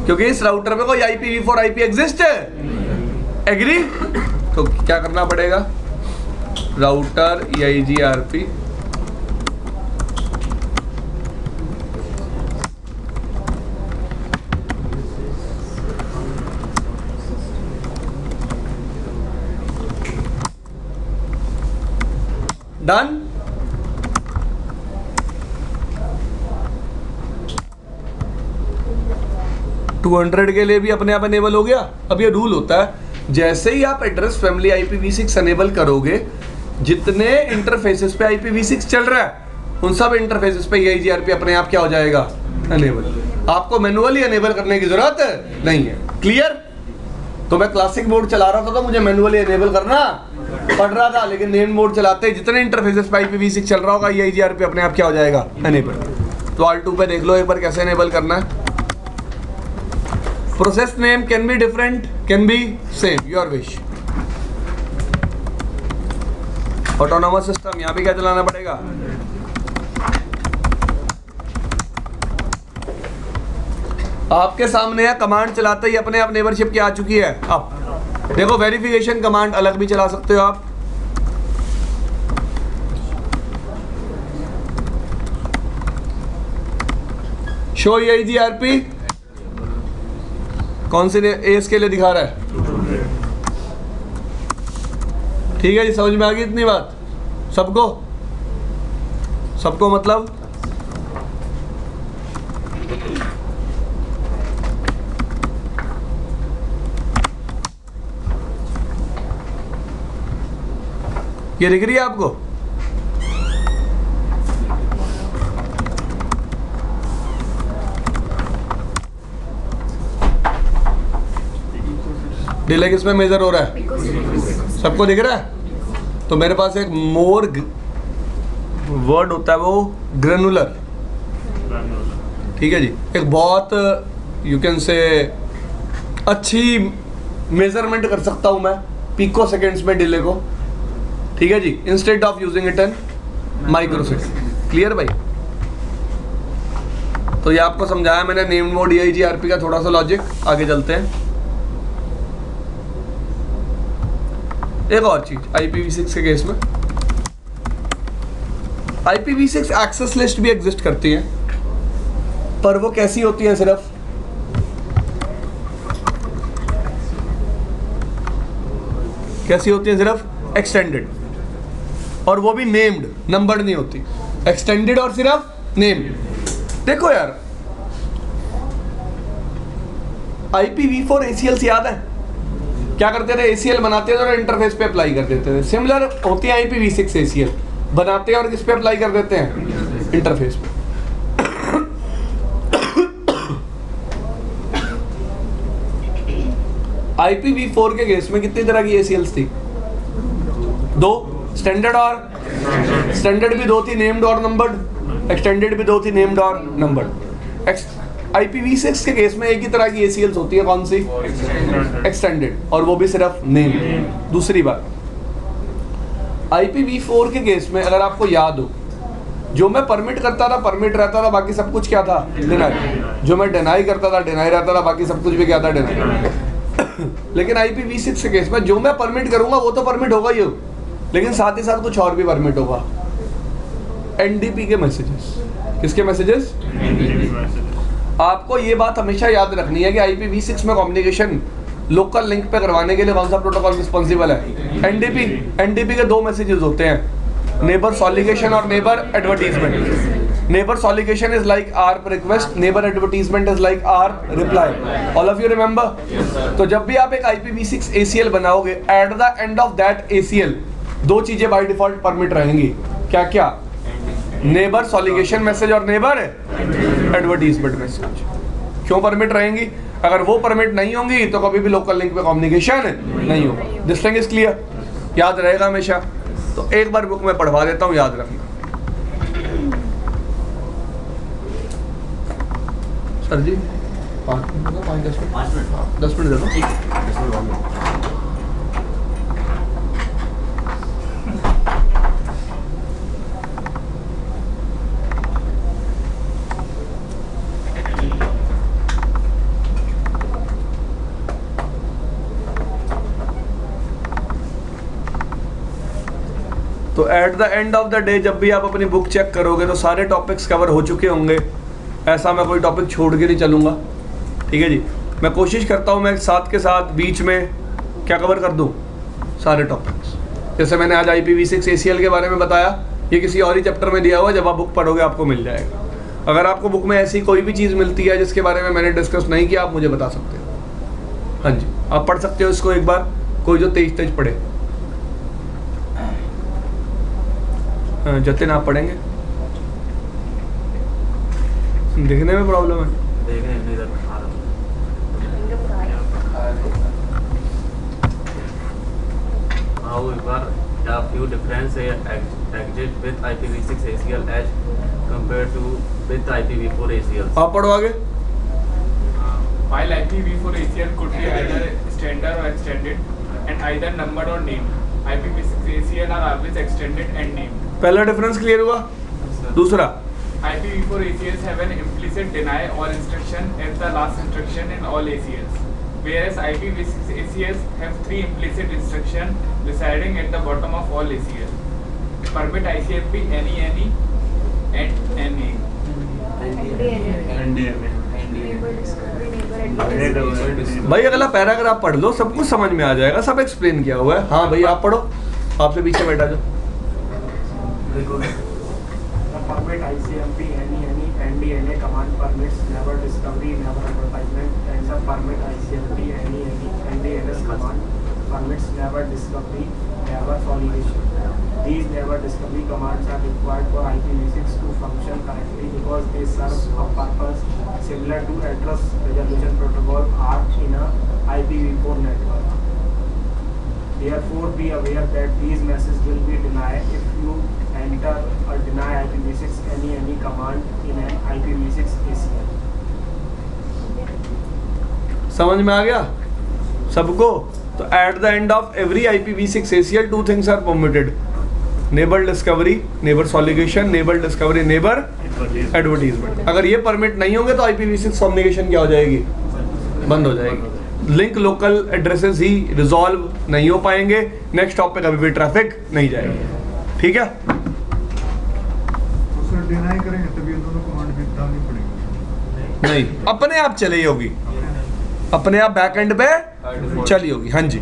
क्योंकि इस राउटर में कोई IPv4 IP एग्जिस्ट है। एग्री? तो क्या करना पड़ेगा? Router EIGRP done? $200 के लिए भी अपने आप एनेबल हो गया। अब ये रूल होता है, जैसे ही आप एड्रेस फैमिली IPv6 एनेबल करोगे, जितने इंटरफेसेस पे IPv6 चल रहा है उन सब इंटरफेसेस पे EIGRP अपने आप क्या हो जाएगा? एनेबल। आपको मैनुअली एनेबल करने की जरूरत नहीं है। क्लियर? तो मैं क्लासिक मोड चला रहा था तो मुझे मैनुअली एनेबल करना पड़ रहा था, लेकिन नेम मोड चलाते ही जितने इंटरफेसेस पे IPv6 चल रहा होगा EIGRP अपने आप क्या हो जाएगा? एनेबल। तो R2 पे देख लो एक बार कैसे इनेबल करना है। Process name can be different, can be same, your wish. Autonomous system, यहाँ भी क्या चलाना पड़ेगा? आपके सामने है, कमांड चलाते ही अपने आप नेबरशिप की आ चुकी है। अब देखो वेरिफिकेशन कमांड अलग भी चला सकते हो आप। शो EIGRP कौन से एस के लिए दिखा रहा है? ठीक है जी, समझ में आ गई इतनी बात सबको? सबको मतलब ये दिख रही है आपको? डिले किसमें मेजर हो रहा है? सबको दिख रहा है? तो मेरे पास एक मोर वर्ड होता है, वो ग्रेनुलर। ठीक है जी, एक बहुत यू कैन से अच्छी मेजरमेंट कर सकता हूं मैं पिको सेकेंड्स में डिले को। ठीक है जी, instead of using it in microsecond. Clear भाई? तो ये आपको समझाया मैंने नेम मोड EIGRP का थोड़ा सा लॉजिक। आगे चलते हैं। एक और चीज IPv6 के केस में, IPv6 एक्सेस लिस्ट भी एग्जिस्ट करती है, पर वो कैसी होती है? सिर्फ कैसी होती है? सिर्फ एक्सटेंडेड, और वो भी नेम्ड, नंबर्ड नहीं होती। एक्सटेंडेड और सिर्फ नेम्ड। देखो यार, IPv4 ACLs याद है क्या करते थे? ACL बनाते थे और इंटरफेस पे अप्लाई कर देते थे। सिमिलर होती है IPv6 ACL, बनाते हैं और किस पे अप्लाई कर देते हैं? इंटरफेस पे। IPv4 के केस में कितनी तरह की ACLs थी? 2, स्टैंडर्ड और स्टैंडर्ड भी 2 थी, नेम्ड और नंबर्ड। एक्सटेंडेड भी 2 थी, नेम्ड और नंबर्ड। IPv6 के केस में एक ही तरह की ACLs होती है, कौन सी? एक्सटेंडेड, और वो भी सिर्फ नेम। दूसरी बात, IPv4 के केस में अगर आपको याद हो, जो मैं परमिट करता था परमिट रहता था, बाकी सब कुछ क्या था? डिनाई। जो मैं डिनाई करता था डिनाई रहता था, बाकी सब कुछ भी क्या था? डिनाई। लेकिन IPv6 के केस में जो मैं परमिट करूंगा वो तो परमिट होगा ही हो, लेकिन साथ ही साथ कुछ और भी परमिट होगा। NDP के मैसेजेस। किसके मैसेजेस? आपको ये बात हमेशा याद रखनी है कि IPv6 में कम्युनिकेशन लोकल लिंक पे करवाने के लिए कौन सा प्रोटोकॉल रिस्पॉन्सिबल है? NDP। NDP के 2 मैसेजेस होते हैं, नेबर सॉलिगेशन और neighbour advertisement. Neighbour solicitation is like ARP request, neighbour advertisement is like ARP reply. All of you remember? तो जब भी आप एक IPv6 ACL बनाओगे, at the end of that ACL 2 चीजें बाय डिफॉल्ट परमिट रहेंगी। क्या क्या? नेबर सॉलिगेशन मैसेज और नेबर एडवर्टीजमेंट मैसेज। क्यों परमिट रहेंगी? अगर वो परमिट नहीं होंगी तो कभी भी लोकल लिंक पे कम्युनिकेशन नहीं होगा। This thing is clear? याद रहेगा हमेशा। तो एक बार बुक में पढ़वा देता हूँ, याद रखना। सर जी 5 मिनट, 5-10 मिनट, 10 मिनट दे दो। तो at the end of the day जब भी आप अपनी बुक चेक करोगे तो सारे टॉपिक्स कवर हो चुके होंगे। ऐसा मैं कोई टॉपिक छोड़ के नहीं चलूँगा। ठीक है जी, मैं कोशिश करता हूँ मैं साथ के साथ बीच में क्या कवर कर दूँ? सारे टॉपिक्स। जैसे मैंने आज IPv6 ACL के बारे में बताया, ये किसी और ही चैप्टर में दिया हुआ है, जब आप बुक पढ़ोगे आपको मिल जाएगा। अगर आपको बुक में ऐसी कोई भी चीज़ मिलती है जिसके बारे में मैंने डिस्कस नहीं किया, आप मुझे बता सकते हो। हाँ जी, आप पढ़ सकते हो इसको एक बार, कोई जो तेज पढ़े। जतिन आप पढ़ेंगे? दिखने में प्रॉब्लम है? हाँ, वो एक बार The few difference exist with IPv6 ACL as compared to with IPv4 ACL. आप पढ़ो आगे। While IPv4 ACL could be either standard or extended and either numbered or named, IPv6 ACL are always extended and named. पहला difference clear हुआ? दूसरा, IPv4 ACLs have an implicit deny all instruction as the last instruction in all ACLs, whereas IPv6 ACLs have 3 implicit instructions residing at the bottom of all ACLs. Permit ICMP any and NA. भाई अगला paragraph पढ़ लो, सब कुछ समझ में आ जाएगा, सब explain किया हुआ है। हाँ भाई आप पढ़ो, आपसे पीछे बैठा जो। Permit ICMP any NDNA command permits never discovery, never advertisement, and the permit ICMP any NDNS command permits never discovery, never solicitation. These never discovery commands are required for IPv6 to function correctly because they serve a purpose similar to address resolution protocol are in a IPv4 network. Therefore, be aware that these messages will be denied if you enter or deny IPv6 any command in an IPv6 ACL. समझ में आ गया सबको? तो at the end of every IPv6 ACL 2 things are permitted: neighbour discovery, neighbour solicitation, neighbour discovery, neighbour advertisement. अगर ये permit नहीं होंगे तो IPv6 कम्युनिकेशन क्या हो जाएगी? बंद हो जाएगी। लिंक लोकल एड्रेसेस ही रिजॉल्व नहीं हो पाएंगे, नेक्स्ट हॉप पे कभी भी ट्रैफिक नहीं जाएगी। ठीक है? तो सर डिनाई करेंगे तभी ये दोनों कमांड भी डालनी पड़ेगी? नहीं, अपने आप चली होगी, अपने आप बैक एंड पे चली होगी। हाँ जी,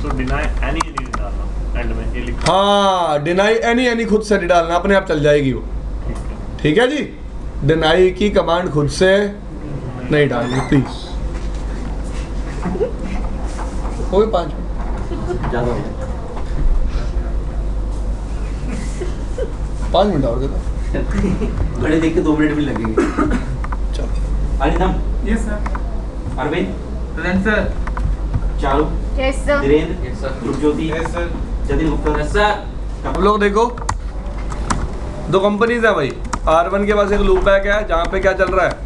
तो डिनाई एनी डालना एंड में ये लिखा। हाँ डिनाई एनी खुद से नहीं डालना, अपने आप चल जाएगी वो। ठीक है जी, डिनाई की कमांड खुद से नहीं डालनी प्लीज। हो गए 5 मिनट, ज़्यादा हो 5 मिनट और देता। घड़ी देख के 2 मिनट भी लगेंगे। चलो Arindam, Yes, sir. Arvind, Present, sir. Charu, Yes, sir. Dhirendra, Dhruvajyoti, Jatin Gupta. Sir अब लोग देखो, 2 कंपनीज है भाई। R1 के पास एक लूप बैक है जहाँ पे क्या चल रहा है,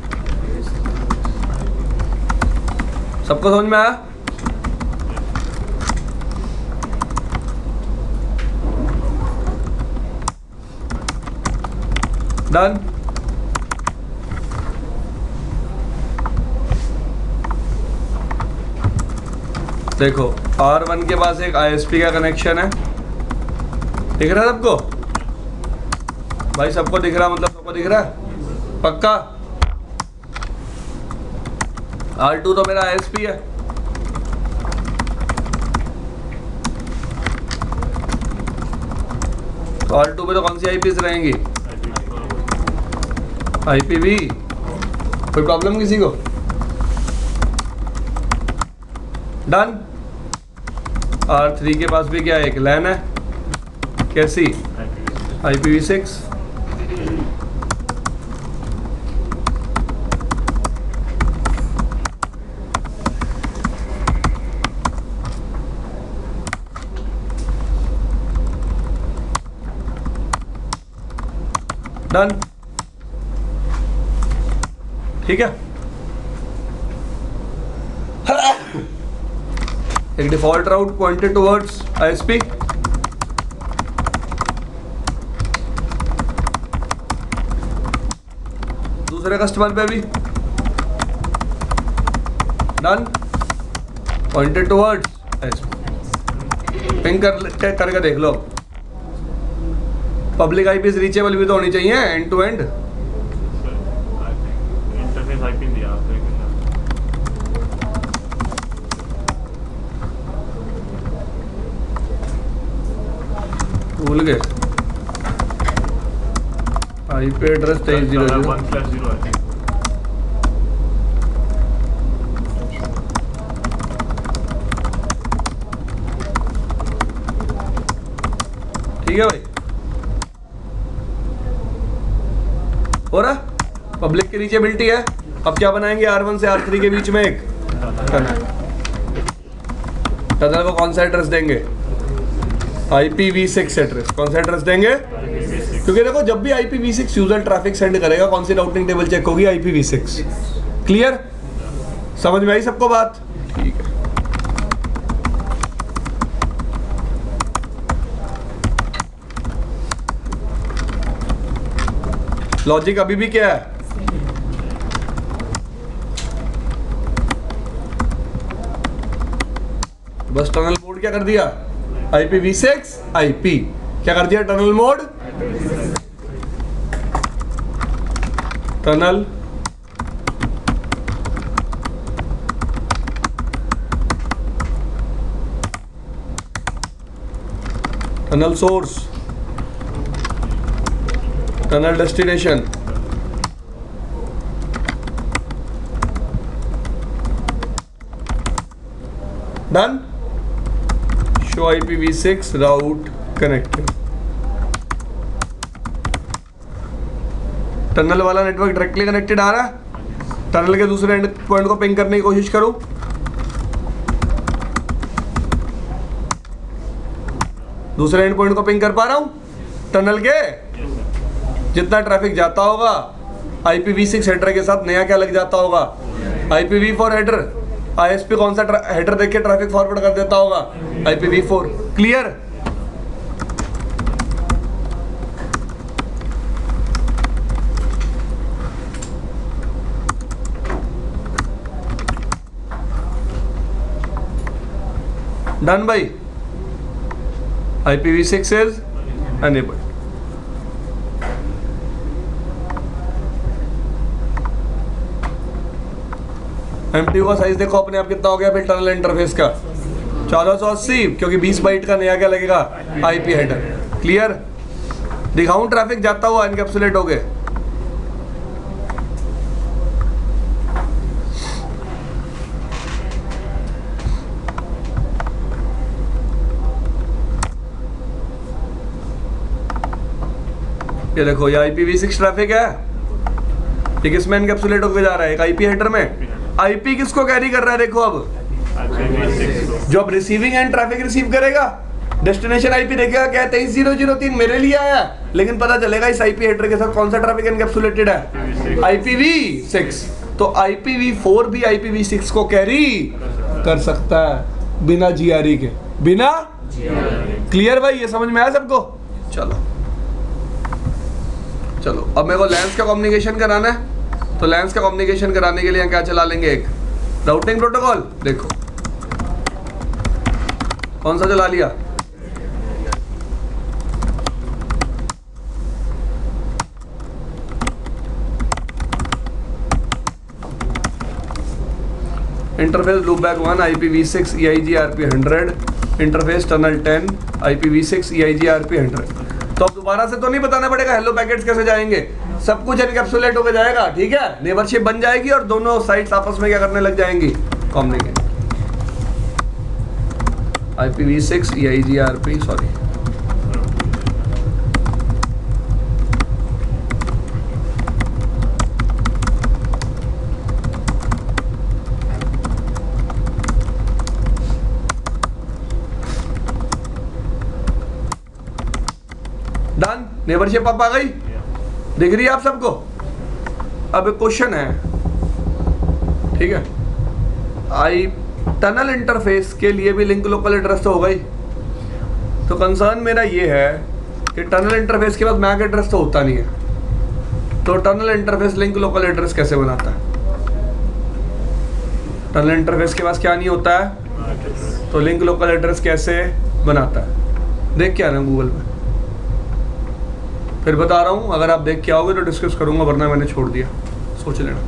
सबको समझ में आया? डन। देखो R1 के पास एक ISP का कनेक्शन है, दिख रहा है सबको? भाई सबको दिख रहा, मतलब सबको दिख रहा है पक्का? R2 तो मेरा ISP है। तो R2 पे तो कौन सी IPs रहेंगी? IPv। कोई प्रॉब्लम किसी को? डन। R3 के पास भी क्या है, एक LAN है, कैसी? IPv6। डन। ठीक है, एक डिफॉल्ट राउट पॉइंटेड टुवर्ड्स ISP। दूसरे कस्टमर पे भी done, pointed towards ISP। Ping करके देख लो। पब्लिक IPs रीचेबल भी तो होनी चाहिए end to end. Interface IP दिया आपने। भूल गए IP एड्रेस 2300। 1/0 है। ठीक है भाई, हो रहा? पब्लिक की रीचेबिलिटी है। अब क्या बनाएंगे? R1 से R3 के बीच में एक टनल को कौन सा एड्रेस देंगे? IPv6 address. कौन सा एड्रेस देंगे? क्योंकि देखो जब भी IPv6 यूजर ट्रैफिक सेंड करेगा कौन सी राउटिंग टेबल चेक होगी? IPv6। क्लियर? समझ में आई सबको बात? ठीक है। लॉजिक अभी भी क्या है? बस टनल मोड क्या कर दिया? IPv6 IP क्या कर दिया? Tunnel mode tunnel tunnel source tunnel destination done. Show IPv6 राउट कनेक्टेड। टनल वाला नेटवर्क डायरेक्टली कनेक्टेड आ रहा है। टनल के दूसरे एंड पॉइंट को पिंग करने की कोशिश करूं। दूसरे एंड पॉइंट को पिंग कर पा रहा हूं। टनल के जितना ट्रैफिक जाता होगा IPv6 हेडर के साथ नया क्या लग जाता होगा? IPv4 header. ISP कौन सा हेडर देख के ट्रैफिक फॉरवर्ड कर देता होगा? IPv4। क्लियर? डन भाई। IPv6 is enabled। MTU का साइज देखो अपने आप कितना हो गया फिर टनल इंटरफेस का? 1480, क्योंकि 20 बाइट का नया क्या लगेगा? IP header. क्लियर? दिखाऊं ट्रैफिक जाता हुआ एनकैप्सुलेट हो गए? ये देखो ये IPv6 ट्रैफिक है। ये किसमें एनकैप्सुलेट होकर जा रहा है? एक IP हेडर में। IP किसको कैरी कर रहा है? देखो अब जो अब रिसीविंग एंड ट्रैफिक रिसीव करेगा डेस्टिनेशन IP देखेगा क्या है? 23003 मेरे लिए आया, लेकिन पता चलेगा इस IP हेडर के साथ कौन सा ट्रैफिक एनकैप्सुलेटेड है? IPv6। तो IPv4 भी IPv6 को कैरी कर सकता है बिना GRE के। बिना क्लियर भाई? ये समझ में आया सबको? चलो अब मेरे को लैंस का कम्युनिकेशन कराना है, तो लैंस का कम्युनिकेशन कराने के लिए क्या चला लेंगे? एक राउटिंग प्रोटोकॉल। देखो कौन सा चला लिया? Interface loopback 1 IPv6 EIGRP 100 interface tunnel 10 IPv6 EIGRP 100। तो अब दोबारा से तो नहीं बताना पड़ेगा हेलो पैकेट्स कैसे जाएंगे, सब कुछ एनकैप्सुलेट होकर जाएगा। ठीक है? नेबरशिप बन जाएगी और दोनों साइट्स आपस में क्या करने लग जाएंगी? Communicate. IPv6 EIGRP sorry done. Neighbourship आप आ गई? दिख रही है आप सबको? अब एक क्वेश्चन है, ठीक है? टनल इंटरफेस के लिए भी लिंक लोकल एड्रेस तो होगा ही। तो कंसर्न मेरा ये है कि टनल इंटरफेस के बाद मैक एड्रेस तो होता नहीं है, तो tunnel interface link local address कैसे बनाता है? टनल इंटरफेस के पास क्या नहीं होता है, तो लिंक लोकल एड्रेस कैसे बनाता है? देख के आना गूगल पे, फिर बता रहा हूँ। अगर आप देख के आओगे तो डिस्कस करूंगा, वरना मैंने छोड़ दिया, सोच लेना।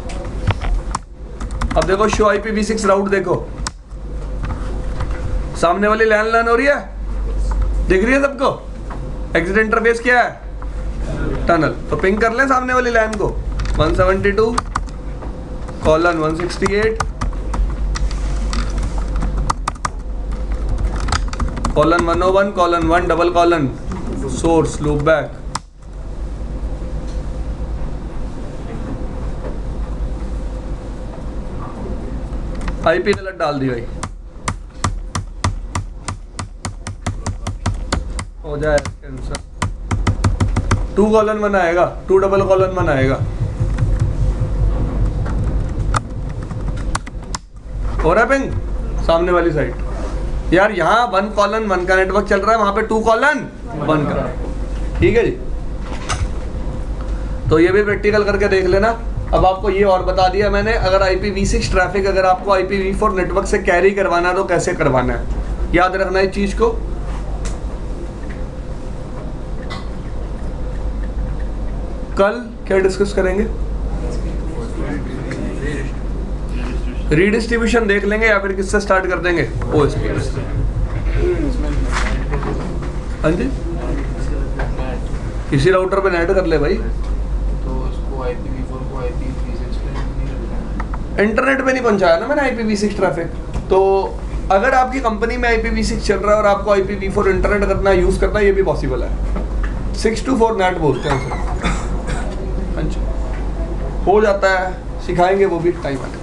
अब देखो शो IPv6 राउट देखो, सामने वाली लैंड हो रही है, दिख रही है सबको? एग्जिट इंटरफेस क्या है? टनल। तो पिंग कर लें सामने वाली लैन को 172.168:101:1 सोर्स लूपबैक। IP गलत डाल दी भाई, हो जाए कैंसर। 2:1 आएगा, 2:1 आएगा। हो रहा है पिंग? सामने वाली साइड यार, यहाँ 1:1 का नेटवर्क चल रहा है, वहां पे 2:1 का। ठीक है जी, तो ये भी प्रैक्टिकल करके देख लेना। अब आपको ये और बता दिया मैंने, अगर IPv6 ट्रैफिक अगर आपको IPv4 नेटवर्क से कैरी करवाना है तो कैसे करवाना है, याद रखना इस चीज को। कल क्या डिस्कस करेंगे? रीडिस्ट्रीब्यूशन देख लेंगे या फिर किससे स्टार्ट कर देंगे? OSPF से। हाँ जी, किसी राउटर पे नेट कर ले भाई, तो उसको IPv4 को IPv6 पे इंटरनेट पे नहीं पहुंचाया ना मैंने IPv6 ट्रैफिक। तो अगर आपकी कंपनी में IPv6 चल रहा है और आपको IPv4 इंटरनेट करना है, यूज करना है, ये भी पॉसिबल है। 624 नेट बोलते हैं उसे। हाँ जी, हो जाता है, सिखाएंगे वो भी टाइम आने।